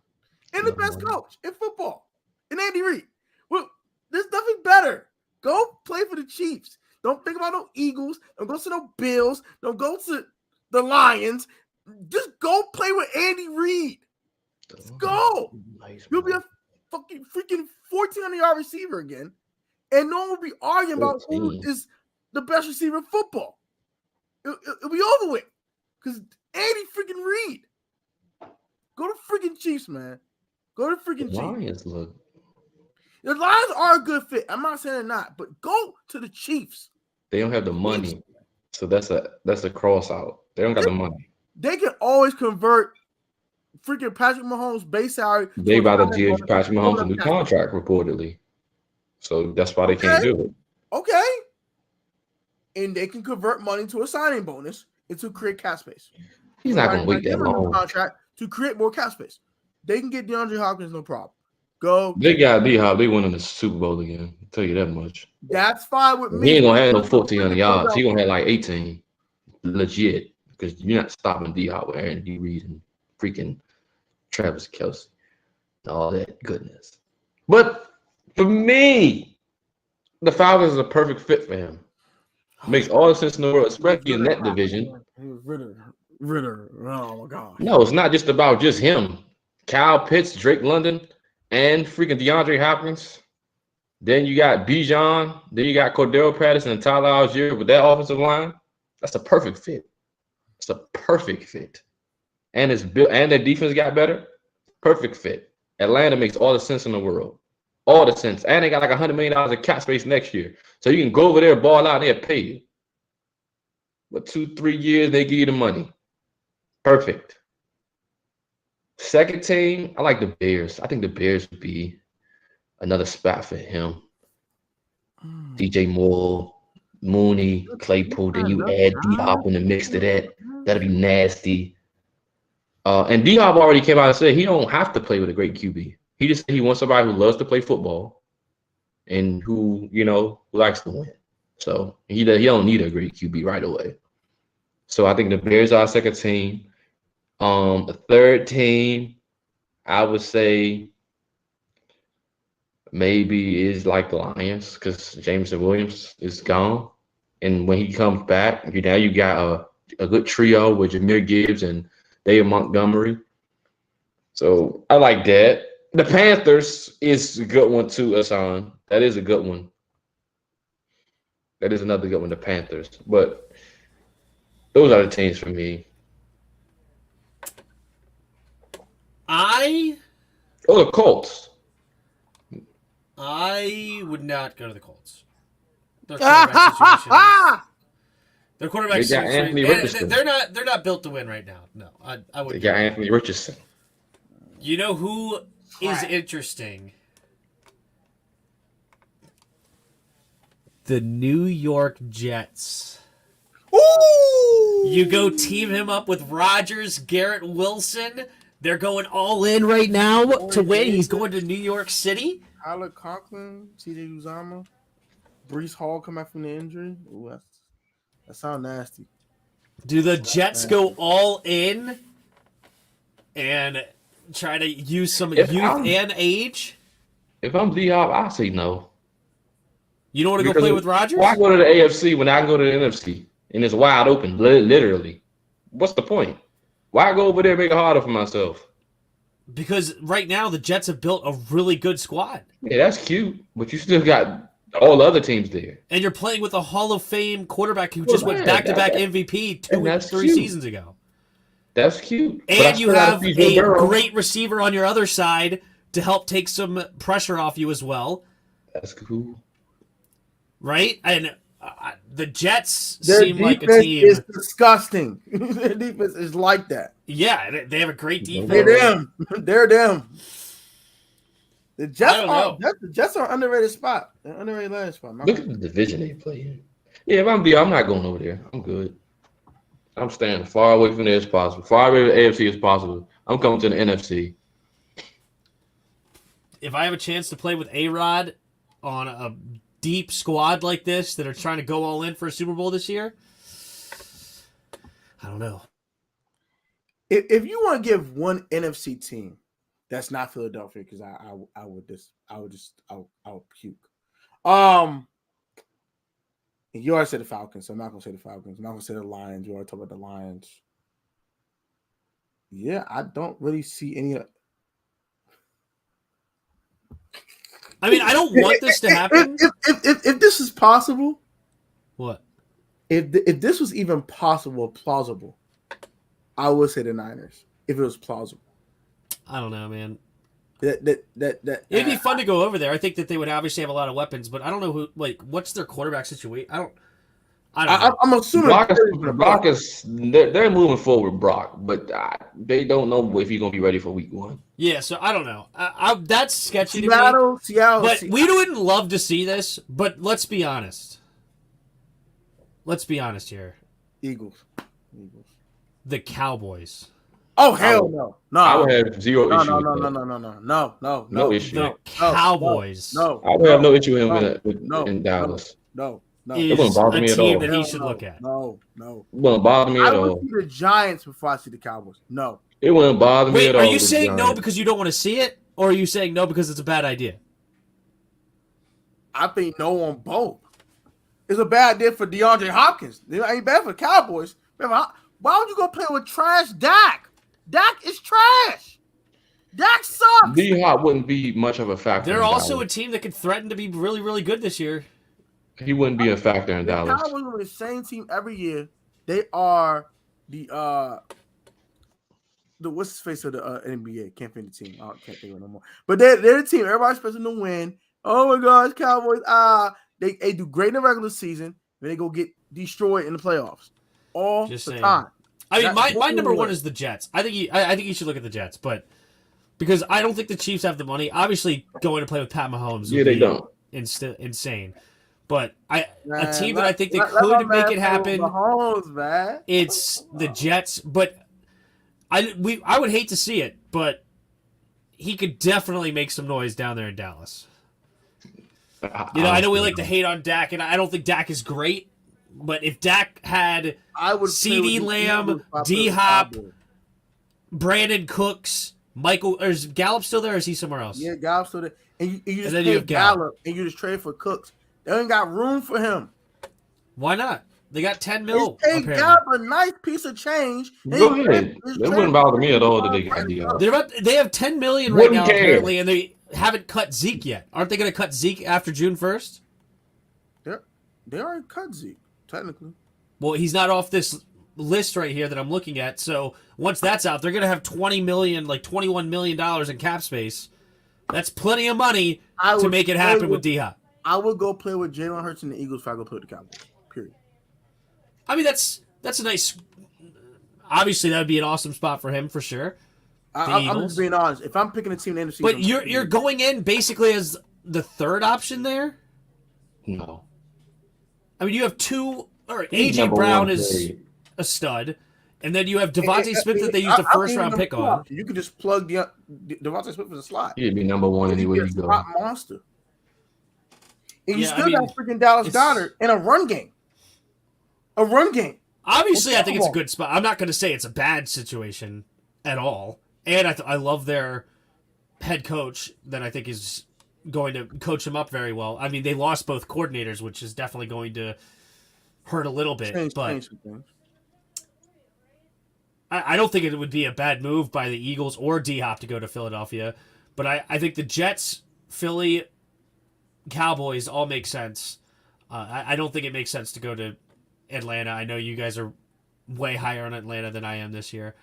And the best coach in football, and Andy Reid. Well, there's nothing better. Go play for the Chiefs. Don't think about no Eagles. Don't go to no Bills. Don't go to the Lions. Just go play with Andy Reid. Let's go. You'll be a fucking freaking 1,400-yard receiver again, and no one will be arguing about who is the best receiver in football. It'll be over with because Andy freaking Reid. Go to freaking Chiefs, man. Go to freaking Chiefs. Lions look. The Lions are a good fit. I'm not saying they're not, but go to the Chiefs. They don't have the money, so that's a cross out. They don't got the money. They can always convert freaking Patrick Mahomes' base salary. They about to give Patrick Mahomes a new contract, reportedly. So that's why they can't do it. Okay. And they can convert money to a signing bonus and to create cap space. He's not going to wait that long. Contract to create more cap space. They can get DeAndre Hopkins, no problem. Go. They got D-Hop. They winning the Super Bowl again. I'll tell you that much. That's fine with me. He ain't going to have no 1,400 yards. He going to have like 18. Legit. Because you're not stopping D-Hop with Aaron D. Reid and freaking Travis Kelce and all that goodness. But for me, the Falcons is a perfect fit for him. Makes all the sense in the world, especially in that division. Ritter. Oh, my God. No, it's not just about just him. Kyle Pitts, Drake London, and freaking DeAndre Hopkins. Then you got Bijan. Then you got Cordell Patterson and Tyler Algier with that offensive line. That's a perfect fit. It's a perfect fit. And it's built, and their defense got better. Perfect fit. Atlanta makes all the sense in the world. All the sense. And they got like $100 million of cap space next year. So you can go over there, ball out, and they'll pay you. But 2-3 years, they give you the money. Perfect. Second team, I like the Bears. I think the Bears would be another spot for him. DJ Moore, Mooney, Claypool, then you add D-Hop in the mix to that. That'll be nasty. And D-Hop already came out and said he don't have to play with a great QB. He just said he wants somebody who loves to play football and who, who likes to win. So he don't need a great QB right away. So I think the Bears are our second team. The third team, I would say maybe is like the Lions because Jameson Williams is gone. And when he comes back, now you got a good trio with Jahmyr Gibbs and David Montgomery. So I like that. The Panthers is a good one too, Hassan. That is a good one. That is another good one, the Panthers. But those are the teams for me. The Colts. I would not go to the Colts. Their quarterback situation. Their quarterback situation. They're not built to win right now. No, I wouldn't. They got Anthony Richardson. You know who is interesting? The New York Jets. Ooh! You go team him up with Rodgers, Garrett Wilson. They're going all in right now to win. He's going to New York City. Tyler Conklin, C.J. Uzama, Brees Hall come back from the injury. Ooh, that sounds nasty. Do the Jets go all in and try to use some youth and age? If I'm D-Hop, I say no. You don't want to go play with Rodgers? Why go to the AFC when I can go to the NFC and it's wide open, literally? What's the point? Why go over there and make it harder for myself? Because right now the Jets have built a really good squad. Yeah, that's cute, but you still got all the other teams there. And you're playing with a Hall of Fame quarterback who just went back-to-back MVP 3 seasons ago. That's cute. And you have a great receiver on your other side to help take some pressure off you as well. That's cool. Right? And the Jets seem like a team. Their defense is disgusting. Their defense is like that. Yeah, they have a great defense. They're them. The Jets are an underrated spot. They're an underrated landing spot. Look at the division they play in. Yeah, if I'm not going over there. I'm good. I'm staying as far away from there as possible. Far away from the AFC as possible. I'm coming to the NFC. If I have a chance to play with A-Rod on a deep squad like this that are trying to go all in for a Super Bowl this year, I don't know. If you want to give one NFC team that's not Philadelphia, because I would puke. You already said the Falcons, so I'm not gonna say the Falcons. I'm not gonna say the Lions. You already talked about the Lions. Yeah, I don't really see any. I mean, I don't want this to happen. If this is possible, what? If this was even plausible, I would say the Niners. If it was plausible, I don't know, man. It'd be fun to go over there. I think that they would obviously have a lot of weapons, but I don't know who. Like, what's their quarterback situation? I don't know. I'm assuming Brock is they're moving forward with Brock, but they don't know if he's gonna be ready for Week 1. Yeah, so I don't know. That's sketchy to me. Seattle, but we wouldn't love to see this. But let's be honest. Let's be honest here. Eagles. The Cowboys. Oh hell no! No, I would have zero issue. No issue. The Cowboys. No, I would have no issue with him in Dallas. No. It wouldn't bother me at all. That he should look at. No. It wouldn't bother me at all. I would see the Giants before I see the Cowboys. No. It wouldn't bother me at all. Are you saying no because you don't want to see it, or are you saying no because it's a bad idea? I think no on both. It's a bad idea for DeAndre Hopkins. It ain't bad for the Cowboys. Why would you go play with trash Dak? Dak is trash. Dak sucks. D-Hop wouldn't be much of a factor. They're also a team that could threaten to be really, really good this year. He wouldn't be a factor in Dallas. The Cowboys are the same team every year. They are the what's his face of the NBA? Can't think of the team. I can't think of it no more. But they're the team. Everybody's expecting to win. Oh my gosh, Cowboys! They do great in the regular season, then they go get destroyed in the playoffs all the time. I mean, my number one is the Jets. I think you should look at the Jets, but because I don't think the Chiefs have the money. Obviously, going to play with Pat Mahomes, they don't. Insane. But a team that I think they could make it happen. Mahomes, man. It's the Jets, but I would hate to see it, but he could definitely make some noise down there in Dallas. I know we like to hate on Dak, and I don't think Dak is great. But if Dak had CeeDee Lamb, D-Hop, Brandon Cooks, Michael, or is Gallup still there, or is he somewhere else? Yeah, Gallup's still there. And you just pay Gallup, and you just trade for Cooks. They ain't got room for him. Why not? They got $10 million. They paid Gallup a nice piece of change. Go ahead. It wouldn't bother me at all that they got D-Hop. They have $10 million right now, apparently, and they haven't cut Zeke yet. Aren't they going to cut Zeke after June 1st? They already cut Zeke. Technically. Well, he's not off this list right here that I'm looking at. So once that's out, they're going to have $20 million, like $21 million in cap space. That's plenty of money to make it happen with D-Hop. I would go play with Jalen Hurts and the Eagles if I go play with the Cowboys. Period. I mean, that's a nice. Obviously, that would be an awesome spot for him for sure. I'm just being honest. If I'm picking a team in the NFC, but you're going in basically as the third option there. No. I mean, you have AJ Brown is a stud, and then you have Devontae Smith that they used a first-round pick on. You could just plug Devontae Smith in the slot. He'd be number one anywhere you go. Monster. And you still got freaking Dallas Goedert in a run game. Obviously, I think it's a good spot. I'm not going to say it's a bad situation at all. And I love their head coach that I think is going to coach them up very well. I mean, they lost both coordinators, which is definitely going to hurt a little bit. But I don't think it would be a bad move by the Eagles or D-Hop to go to Philadelphia. But I think the Jets, Philly, Cowboys all make sense. I don't think it makes sense to go to Atlanta. I know you guys are way higher on Atlanta than I am this year.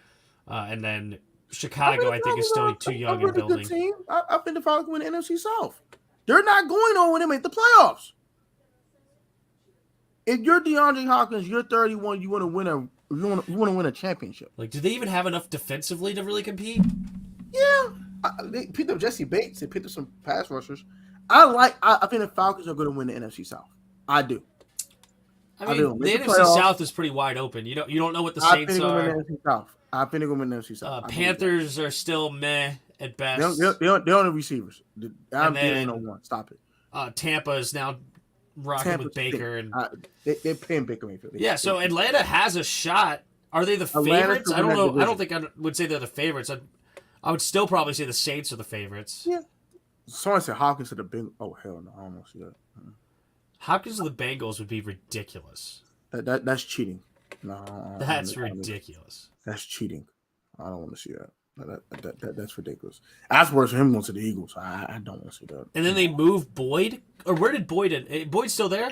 And then Chicago, I think, is still too young in building. Team. I think the Falcons win the NFC South. They're not going on when they make the playoffs. If you're DeAndre Hopkins, you're 31. You want to win a championship. Like, do they even have enough defensively to really compete? Yeah, they picked up Jesse Bates. They picked up some pass rushers. I think the Falcons are going to win the NFC South. I do. I mean, the NFC South is pretty wide open. You don't know what the Saints are. I think they're going to win the NFC South. Panthers are still meh at best. They're on the receivers. Ain't no one. Stop it. Tampa is now rocking with Baker. And they're paying Baker Mayfield. Yeah, so Atlanta has a shot. Are they the favorites? I don't know. I don't think I would say they're the favorites. I would still probably say the Saints are the favorites. Yeah. Someone said Hopkins to the Bengals. Oh, hell no. I don't want to see that. Hopkins to the Bengals would be ridiculous. That's cheating. No, that's ridiculous. That's cheating. I don't want to see that. That's ridiculous. That's worse for him going to the Eagles. I don't want to see that. And then they move Boyd? Or where did Boyd in? Boyd's still there?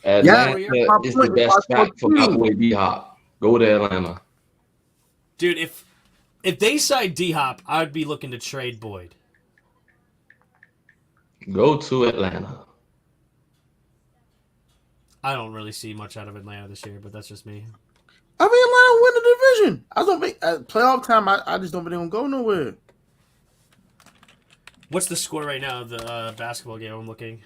Atlanta is the best spot for Cowboy D-Hop. Go to Atlanta. Dude, if they signed D-Hop, I would be looking to trade Boyd. Go to Atlanta. I don't really see much out of Atlanta this year, but that's just me. I mean, Atlanta win the division. I don't think at playoff time. I just don't think they're gonna go nowhere. What's the score right now of the basketball game? I'm looking.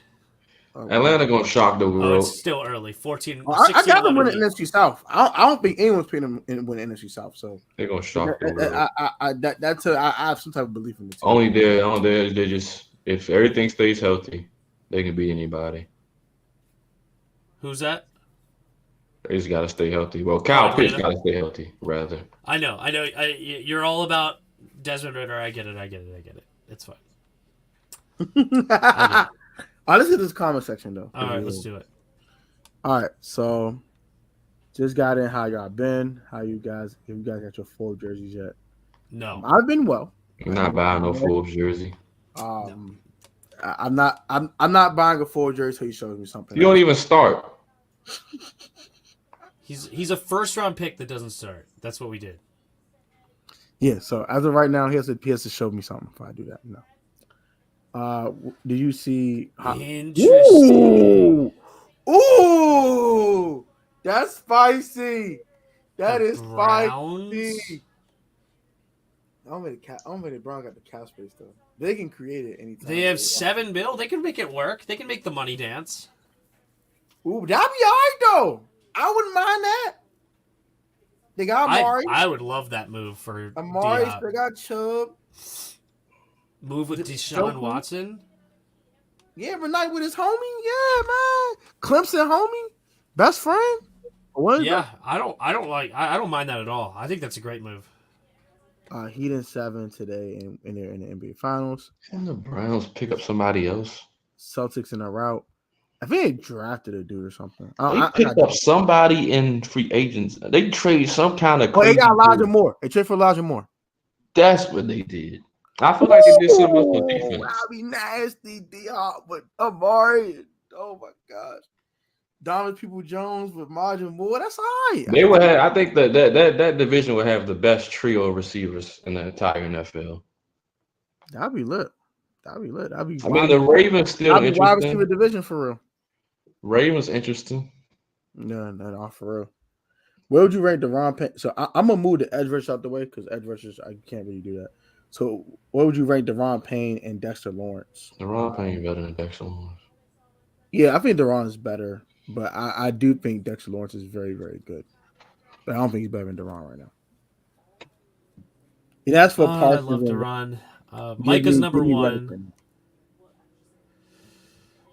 Atlanta gonna shock the world. It's still early. 14. I got them winning the NFC South. I don't think anyone's picking them in win the NFC South. So they're gonna shock the world. I have some type of belief in the team. Only there. They just if everything stays healthy, they can beat anybody. Who's that? They just gotta stay healthy. Well, Kyle Pitts gotta stay healthy, rather. I know. You're all about Desmond Ridder. I get it. It's fine. All right, let's get this comment section though. All right, let's do it. All right, so just got in. How y'all been? How you guys? If you guys got your full jerseys yet? No, I've been well. I'm not buying no full jersey. No. I'm not buying a full jersey until he shows me something. You don't even start. He's a first round pick that doesn't start. That's what we did. Yeah. So as of right now, he has to show me something if I do that. No. Do you see? Interesting. Ooh, that's spicy. That is spicy. I'm ready. Brown got the cap space though. They can create it anytime. They have $7 million. They can make it work. They can make the money dance. Ooh, that'd be all right though. I wouldn't mind that. They got Amari. I would love that move for Amari. D-Hop. They got Chubb. Move with Deshaun Watson. Yeah, Renite with his homie. Yeah, man. Clemson homie, best friend. I don't mind that at all. I think that's a great move. Heat in 7 today, and they're in the NBA Finals. Can the Browns pick up somebody else? Celtics in a route. I think they drafted a dude or something. They picked up somebody in free agents. They traded some kind of. Oh, they got Elijah Moore. They traded for Elijah Moore. That's what they did. I feel like they did something else for defense. That'd be nasty, D-Hop, but Amari. Oh my gosh. Donovan People-Jones with Margin Moore. That's all right. They would have. I think that division would have the best trio of receivers in the entire NFL. That'd be lit. I mean, the Ravens still interesting. Wide receiver division for real. Ravens interesting. No, for real. Where would you rate Duron Payne? So I'm gonna move the edge rush out the way because edge rushers I can't really do that. So, what would you rank Duron Payne and Dexter Lawrence? Duron Payne better than Dexter Lawrence. Yeah, I think Duron is better, but I do think Dexter Lawrence is very, very good. But I don't think he's better than Duron right now. And as for I Parsons love and Duron. give Micah's me number Reddick one. right now.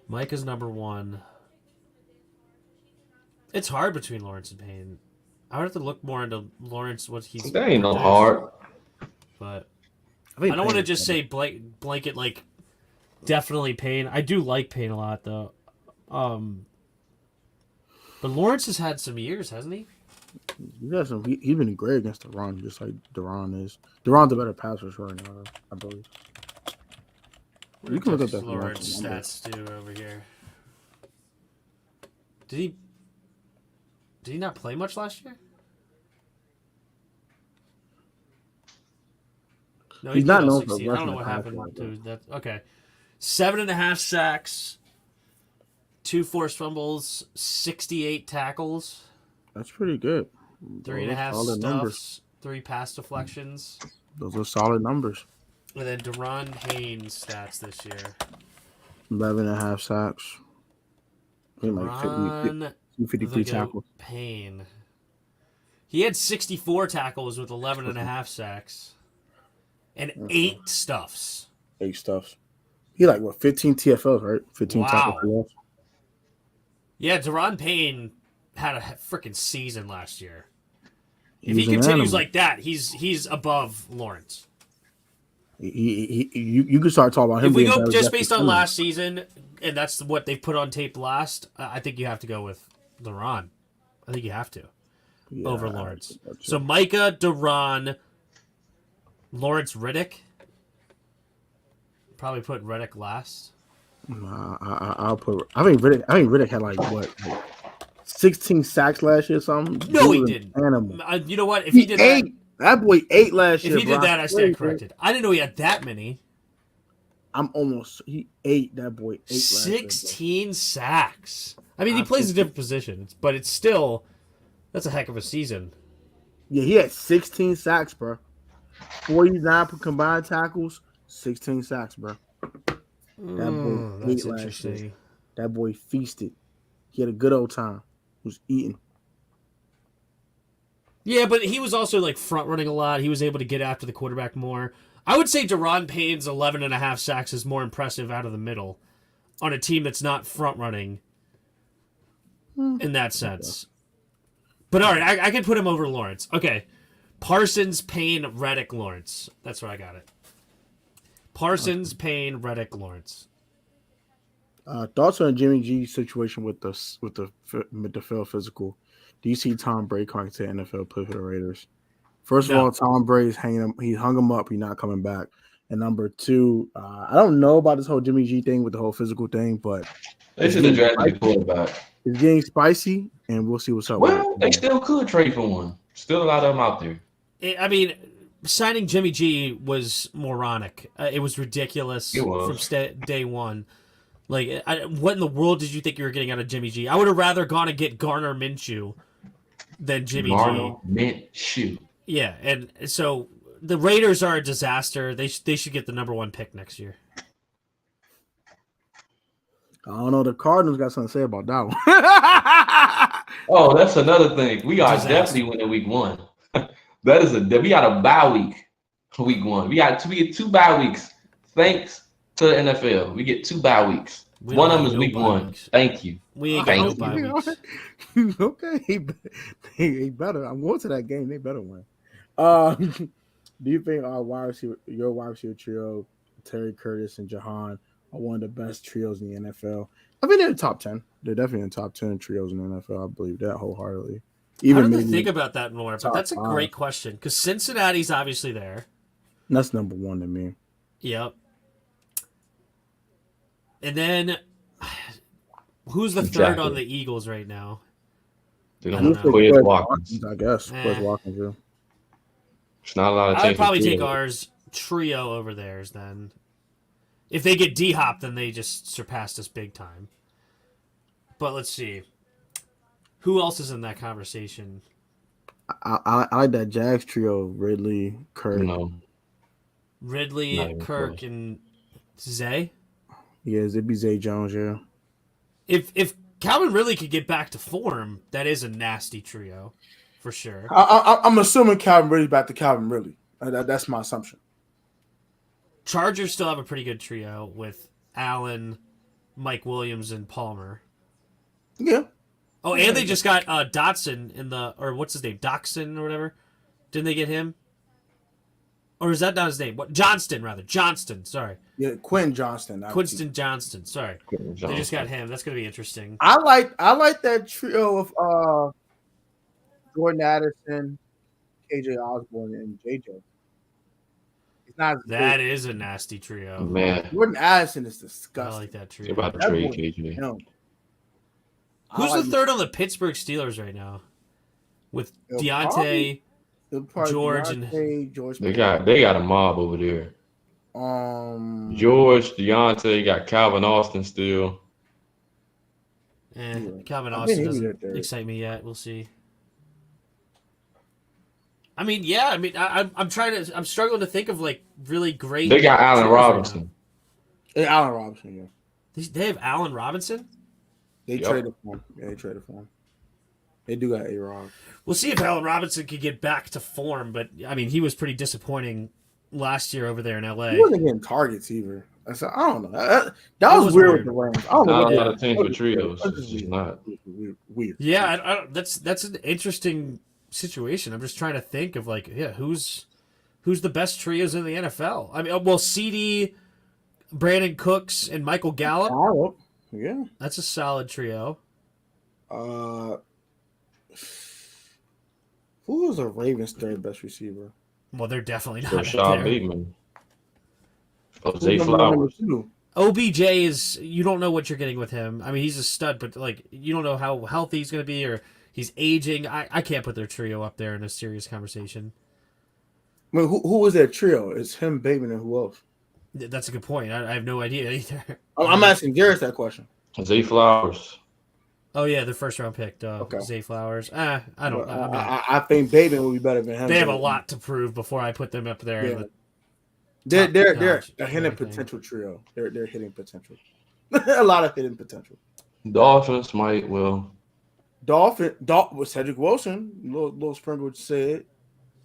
Micah's number one. It's hard between Lawrence and Payne. I would have to look more into Lawrence, what he's. That ain't no produced, hard. But think I don't want to Payne just is say blanket like definitely Payne. I do like Payne a lot though. But Lawrence has had some years, hasn't he? He's been great against the run, just like Duron is. Duron's a better passer right now, I believe. You can look up that Lawrence stats too over here. Did he not play much last year? No, He's he not played all known for 16. I don't rushing know the what passer happened like to that. Okay. 7.5 sacks, 2 forced fumbles, 68 tackles, That's pretty good. 3.5 solid numbers. stuffs, 3 pass deflections. Those are solid numbers. And then Duron Haynes stats this year. 11.5 sacks. I think like Duron 53 the tackles. Payne. He had 64 tackles with 11.5 sacks and 8 stuffs. 8 stuffs. He like what 15 TFLs, right? 15 Wow. tackles for loss. Yeah, Duron Payne had a freaking season last year. If He's he an continues animal. like that, he's above Lawrence. You could start talking about him. If we being go better just than based on Simmons. last season, and that's what they put on tape last, I think you have to go with Duron. I think you have to Yeah, over Lawrence. I think So Micah, Duron, Lawrence, Riddick. Probably put Riddick last. I'll put. I think Riddick had like what, 16 sacks last year or something. No, he was an didn't. Animal. You know what? If he did that, That boy 8 last if year. he did bro. that, I stand corrected. I didn't know he had that many. He 8. That boy 8 last year. 16 sacks. I mean, he plays a different position, but it's still that's a heck of a season. Yeah, he had 16 sacks, bro. 49 combined tackles, 16 sacks, bro. That boy That's 8 last year. interesting. That boy feasted. He had a good old time. He was eating. Yeah, but he was also like front running a lot. He was able to get after the quarterback more. I would say Duron Payne's 11.5 sacks is more impressive out of the middle on a team that's not front running in that sense. But all right, I can put him over Lawrence. Okay. Parsons, Payne, Reddick, Lawrence. That's where I got it. Parsons, Payne, Reddick, Lawrence. Thoughts on Jimmy G's situation with the field physical? Do you see Tom Brady coming to the NFL play for the Raiders? First of all, Tom Brady's hanging him. He hung him up. He's not coming back. And number 2, I don't know about this whole Jimmy G thing with the whole physical thing, but They should have drafted a quarterback. It's getting spicy, and we'll see what's up. Well, they still could trade for one. Still a lot of them out there. I mean, signing Jimmy G was moronic. It was ridiculous from day one. Like, what in the world did you think you were getting out of Jimmy G? I would have rather gone and get Garner Minshew than Jimmy G. Minshew. Yeah, and so the Raiders are a disaster. They should get the number 1 pick next year. I don't know. The Cardinals got something to say about that one. Oh, that's another thing. We are definitely winning week 1. We got a bye week. Week 1. We get 2 bye weeks. Thanks to the NFL. We get 2 bye weeks. One of them is week 1. Thank you. We ain't got no bye weeks. Okay, he better. I'm going to that game. They better win. Do you think your wide receiver trio, Terry Curtis and Jahan, are one of the best trios in the NFL? I think they're in the top 10. They're definitely in the top 10 trios in the NFL. I believe that wholeheartedly. I don't think about that more, but that's a great question because Cincinnati's obviously there. That's number 1 to me. Yep. And then, who's the third on the Eagles right now? They don't have Quez Watkins. I guess. Quez Watkins, yeah. It's not a lot of. I'd probably take ours trio over theirs then. If they get D-Hop, then they just surpassed us big time. But let's see. Who else is in that conversation? I like that Jags trio. Ridley, Kirk. No. Ridley, even Kirk, close. and Zay. Yeah, it'd be Zay Jones. Yeah. If Calvin Ridley could get back to form, that is a nasty trio, for sure. I'm assuming Calvin Ridley back to Calvin Ridley. That's my assumption. Chargers still have a pretty good trio with Allen, Mike Williams, and Palmer. Yeah. Oh, and they just got Dotson in the, or what's his name, Doxson or whatever. Didn't they get him? Or is that not his name? What Johnston rather? Johnston. Sorry. Yeah, Quentin Johnston. Quinston Johnston. Sorry. Quentin They just got Johnson. him. That's gonna be interesting. I like that trio of Jordan Addison, KJ Osborne, and JJ. It's not That is a nasty trio. Man, Jordan Addison is I disgusting. like that they're trio. about to That trade boy- KJ. No. Who's I the third on the Pittsburgh Steelers right now? With It'll Deontay, It'll probably George Deontay, George. They got a mob over there. George, Deontay, got Calvin Austin still. eh, Yeah. Calvin I Austin think he was doesn't there. excite me yet. We'll see. I mean, yeah. I mean, I'm struggling to think of like really great. They got Allen trios right Robinson. Hey, Allen Robinson, yeah. now. They have Allen Robinson. They Yep. traded for him. Yeah, they traded for him. They do got A-Rob. We'll see if Allen Robinson could get back to form, but I mean, he was pretty disappointing last year over there in LA. He wasn't getting targets either. I don't know. That It was was weird weird. with the Rams. I don't know. Not what a they- lot of teams with trios. That's It's just just weird. not. Weird. Yeah, I don't, that's an interesting situation. I'm just trying to think of like, yeah, who's the best trios in the NFL? I mean, well, CD, Brandon Cooks, and Michael Gallup. Gallup. Yeah. That's a solid trio. Who was the Ravens' third best receiver? Well, they're definitely not up Rashad there. Bateman. Who's Zay number one, number Flowers. two? OBJ is, you don't know what you're getting with him. I mean, he's a stud, but like you don't know how healthy he's going to be or he's aging. I can't put their trio up there in a serious conversation. I mean, who was that trio? It's him, Bateman, and who else? That's a good point. I have no idea either. I'm asking Darius that question. Zay Flowers. Oh yeah, the first round pick, Okay. Zay Flowers. I don't. But I mean, I think Bateman would be better than him. they have a lot to prove before I put them up there. Yeah. In the They're notch a and hitting everything. potential trio. They're hitting potential. A lot of hitting potential. Dolphins might. Well, Dolphin with Cedric Wilson. Little Sprinkle said,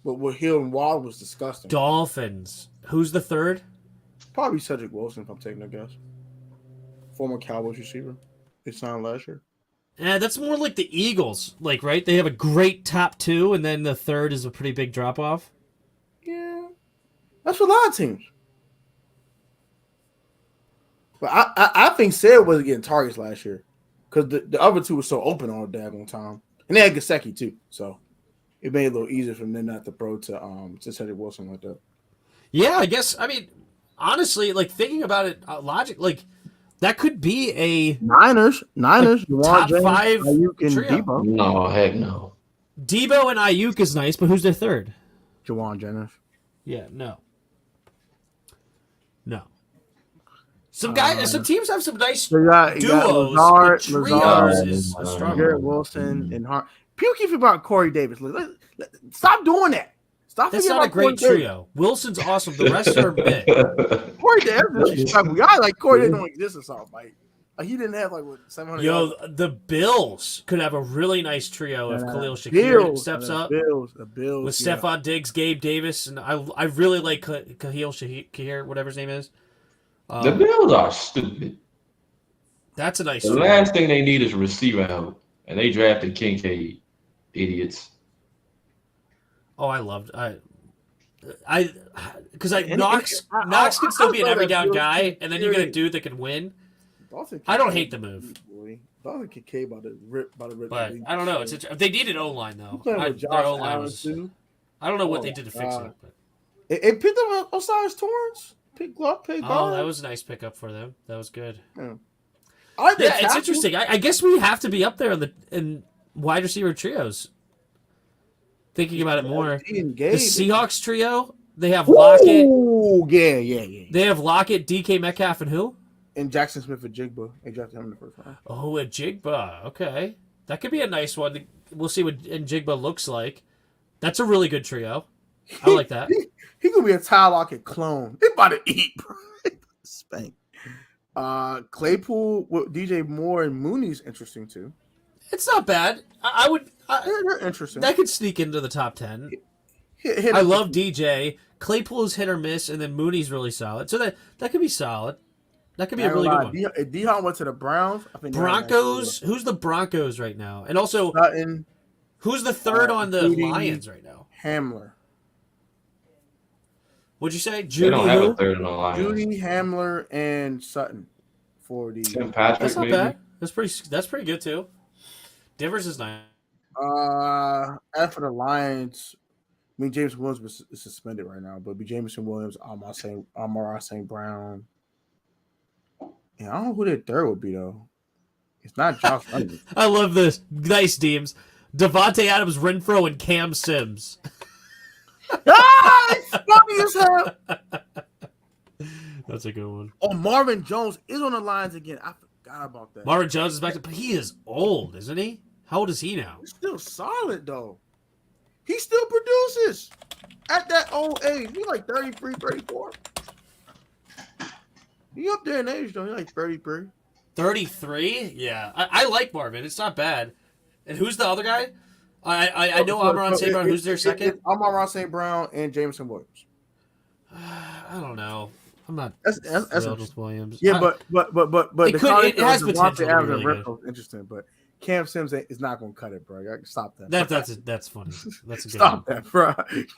but what Hill and Wall was disgusting. Dolphins. Who's the third? Probably Cedric Wilson, if I'm taking a guess. Former Cowboys receiver. They signed last year. That's more like the Eagles. Like, right? They have a great top two, and then the third is a pretty big drop off. Yeah, that's for a lot of teams. But I think Sid wasn't getting targets last year because the other two were so open all the daggone time, and they had Gesicki too, so it made it a little easier for them not to throw to Cedric Wilson like that. Yeah, I guess. I mean, honestly, like thinking about it, logic, like that could be a Niners, top five Ayuk and trio. Debo. no, heck no. Debo and Ayuk is nice, but who's their third? Jawan Jennings. Yeah, no. Some teams have some nice So you got duos, Lazard, but trios Lazard, is a strong Garrett one. Wilson, and Hart. People keep forgetting about Corey Davis. Stop doing that. Stop That's forgetting not a about Corey great Davis. trio. Wilson's awesome. The rest are mid. Corey Davis is disrespectful. Y'all like Corey Davis don't exist or something. Like he didn't have like what 700. Yo, yards. the Bills could have a really nice trio if Khalil Shakir Bills, steps the up Bills with yeah. Stephon Diggs, Gabe Davis, and I really like Khalil Shakir, whatever his name is. The Bills are stupid. That's a nice The trio. last thing they need is receiver help, and they drafted Kincaid. Idiots. Oh, I loved because And- Knox and- Knox can still I be an thought every that down Bills guy, and then you get a Shakir- dude that can win. Dawson I don't Kincaid, hate the move. boy. Dawson Kincaid about to rip. But I don't know. It's they needed O line though. Playing with Their Josh O line Allen was. too. I don't know what Oh, they did to fix God. it. But, It picked up Osiris Torrance. Pick guard. oh, that was a nice pickup for them. That was good. I like that Yeah, it's tackle. interesting. I guess we have to be up there in wide receiver trios. Thinking about it more, He and the Gabe. Seahawks trio. They have Lockett. Ooh, yeah. They have Lockett, DK Metcalf, and who? And Jackson Smith and Jigba. They drafted him in the first round. Oh, a Jigba. Okay, that could be a nice one. We'll see what Njigba looks like. That's a really good trio. I like that. He gonna be a Tyler Lockett clone. They about to eat, bro. Spank. Claypool with DJ Moore and Mooney's interesting too. It's not bad. They're interesting. That could sneak into the top 10. Hit I love DJ. Claypool's hit or miss, and then Mooney's really solid. So that could be solid. That could be a really good one. Dion went to the Browns. I think Broncos. Who's the Broncos right now? And also, Sutton, who's the third on the Judy Lions right now? Hamler. What'd you say? They Judy don't have who? a third on the Lions. Judy, Hamler, and Sutton for the. Tim Patrick, That's not maybe. bad. That's pretty good too. Divers is nice. As for the Lions, I mean James Williams is suspended right now, but it'd be Jameson Williams, Amon-Ra St. Brown. Yeah, I don't know who their third would be though. It's not Josh Allen. I love this. Nice teams. Devontae Adams, Renfro, and Cam Sims. It's funny as hell. That's a good one. Oh, Marvin Jones is on the lines again. I forgot about that. Marvin Jones is back to, but he is old, isn't he? How old is he now? He's still solid though. He still produces at that old age. He's like 33, 34. He up there in age though. He's like 33. 33? Yeah. I like Marvin. It's not bad. And who's the other guy? I know Amon-Ra St. Brown. Who's their second? Amon-Ra St. Brown and Jameson Williams. I don't know. I'm not That's thrilled with Williams. Yeah, but it has potential to be really good. Interesting, but Cam Sims is not going to cut it, bro. Stop that. That's funny. That's a good Stop one. that, bro.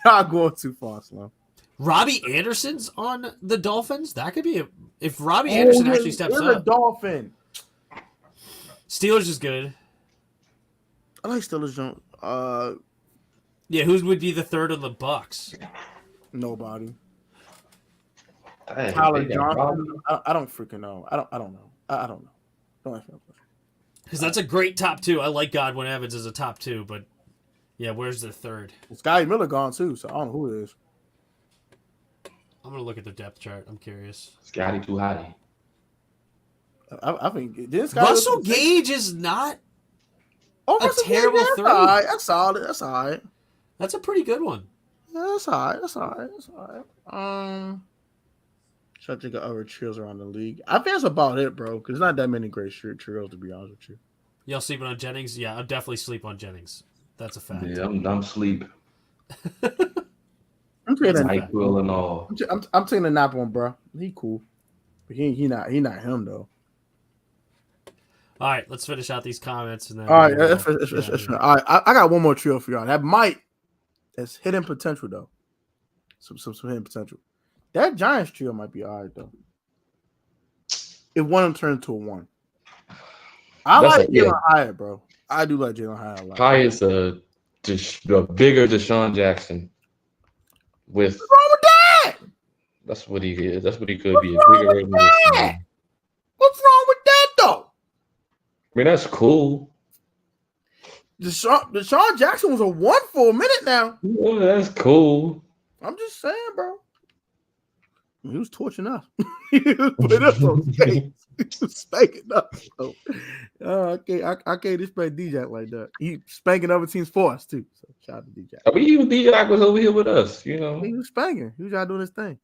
Y'all going too far, Slim. Robbie Anderson's on the Dolphins. That could be if Robbie Anderson actually steps a up. Dolphin. Steelers is good. I like Steelers. Yeah, who would be the third on the Bucks? Nobody. Dang, Tyler they got Johnson. Robbie. I don't freaking know. I don't know. I don't know. Don't ask me that question. Because that's a great top two. I like Godwin Evans as a top two, but yeah, where's the third? Scotty Miller gone too, so I don't know who it is. I'm gonna look at the depth chart. I'm curious. Scotty too hotty. I think didn't Scotty Russell Gage is not Russell terrible Gage, three. That's solid. That's all right. That's a pretty good one. Yeah, that's all right. That's all right. Trying to think of other trios around the league. I think that's about it, bro. Because there's not that many great trios, to be honest with you. Y'all sleeping on Jennings? Yeah, I'll definitely sleep on Jennings. That's a fact. Yeah, I'm sleep. I'm taking NyQuil and all. I'm taking a nap on, bro. He cool, but he not him though. All right, let's finish out these comments and then. All right, all right. I got one more trio for y'all. That might has hidden potential though. Some hidden potential. That Giants trio might be all right though. If one of them turns into a one, I like Jalen Hyatt, bro. I do like Jalen Hyatt a lot. Hyatt's a bigger Deshaun Jackson. What's wrong with that? That's what he is. That's what he could be. A bigger version of Deshaun. What's wrong with that though? I mean, that's cool. Deshaun Jackson was a one for a minute now. Yeah, that's cool. I'm just saying, bro. He was torching us. He was putting us on stage. He was spanking us. So, I can't respect DJ like that. He spanking other teams for us too. So shout out to DJ. I mean, even DJ was over here with us, you know. He was spanking. He was out doing his thing.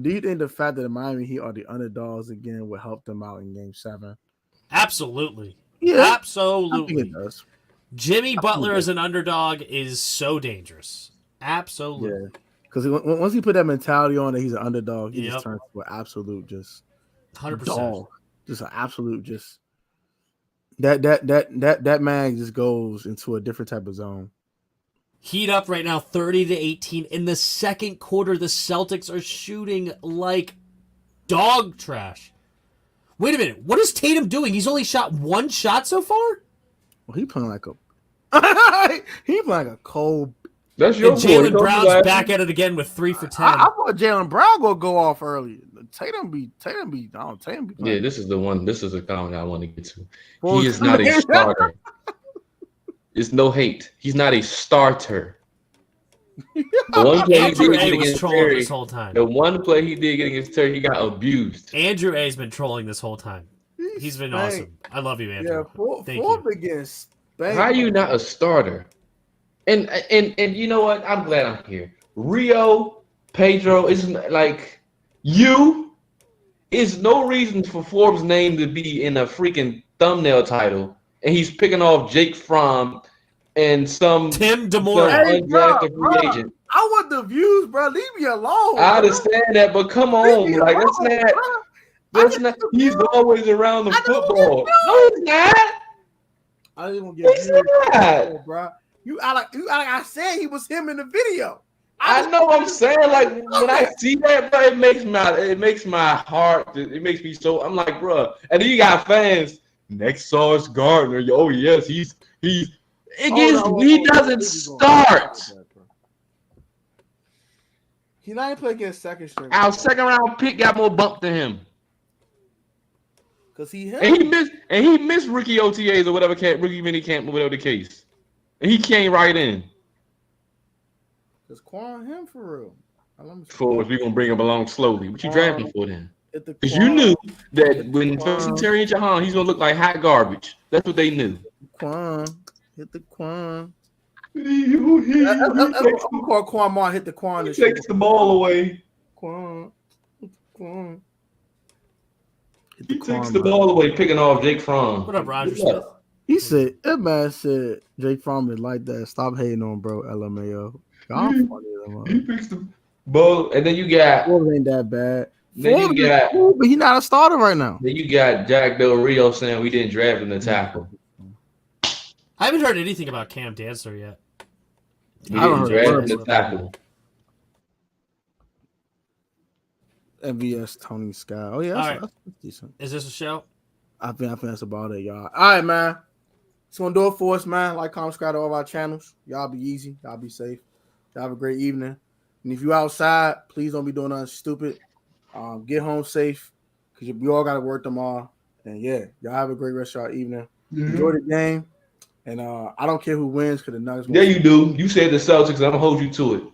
Do you think the fact that the Miami Heat are the underdogs again will help them out in Game 7? Absolutely. Yeah, absolutely. I think it does. Jimmy Butler as an underdog is so dangerous. Absolutely. Yeah. Because once he put that mentality on that he's an underdog, he just turns to an absolute 100%. dog. Just an absolute that man just goes into a different type of zone. Heat up right now 30-18. In the second quarter, the Celtics are shooting like dog trash. Wait a minute. What is Tatum doing? He's only shot one shot so far? Well, he playing like a cold. That's your and Jalen Brown's back at it again with 3 for 10. I thought Jalen Brown gonna go off early. Tatum be. Yeah, this is the one. This is the comment I want to get to. He is not a starter. It's no hate. He's not a starter. The one play he did against Terry, this whole time. The one play he did against Terry, he got abused. Andrew A's been trolling this whole time. He's been awesome. I love you, Andrew. Yeah, Thank you. Against How are you not a starter? And you know what? I'm glad I'm here. Rio, Pedro, is like you. Is no reason for Forbes' name to be in a freaking thumbnail title, and he's picking off Jake Fromm and some DeMora. Hey, undrafted free agent. I want the views, bro. Leave me alone. I understand that, but come on, like that's not. He's always around the football. No, he's not. I didn't want to get views, bro. You act like I said he was him in the video. I know what I'm saying. Like when I see that, bro, it makes my heart. It makes me so. I'm like, bro. And then you got fans. Next Sauce Gardner. Oh yes, he doesn't start. He not even playing against second string. Our second round pick got more bump than him. Cause he missed rookie OTAs or whatever rookie mini camp or whatever the case. And he came right in. Cause Quan him for real. For if we're gonna bring him along slowly. What you drafting for then? Because you knew that when facing Terry and Jahan, he's gonna look like hot garbage. That's what they knew. Quan. Hit the Quan. I'm call Quan Mar hit the Quan. He takes the ball away. Quan. He takes the ball away, picking off Jake Fromm. What up, Roger Smith? He said, that man said Jake Fromm is like that. Stop hating on bro, LMAO. Y'all funny, he picks the ball, and then you got Ford ain't that bad. Then Ford you got cool, but he not a starter right now. Then you got Jack Del Rio saying we didn't draft him to tackle. I haven't heard anything about Cam Dancer yet. We didn't draft him to tackle. MVS Tony Scott. Oh yeah, that's decent. Is this a show? I think that's about it, y'all. All right, man. It's gonna do it for us, man. Like, comment, subscribe to all of our channels. Y'all be easy. Y'all be safe. Y'all have a great evening. And if you outside, please don't be doing nothing stupid. Get home safe because we all got to work tomorrow. And yeah, y'all have a great rest of your evening. Mm-hmm. Enjoy the game. And I don't care who wins because the Nuggets. Yeah, you do. You said the Celtics. I'm gonna hold you to it.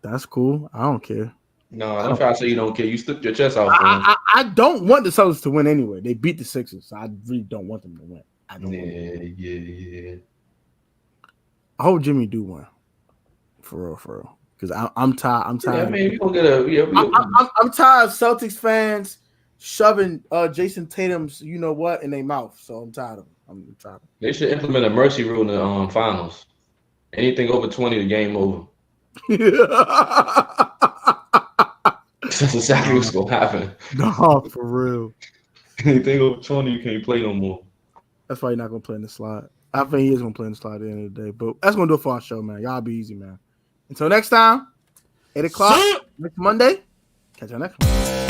That's cool. I don't care. No, don't try to say you don't care. You stuck your chest out. I don't want the Celtics to win anyway. They beat the Sixers, so I really don't want them to win. I don't. Yeah. I hope Jimmy do win. For real. Because I'm tired. I'm tired. Yeah, I mean, we gonna get a. I'm tired of Celtics fans shoving Jason Tatum's you know what in their mouth. So I'm tired of them. I'm tired. They should implement a mercy rule in the finals. Anything over 20, the game over. That's exactly what's gonna happen. No, for real. Anything over 20, you can't play no more. That's why you're not gonna play in the slot. I think he is gonna play in the slot at the end of the day. But that's gonna do it for our show, man. Y'all be easy, man. Until next time, 8 o'clock next Monday. Catch y'all next one.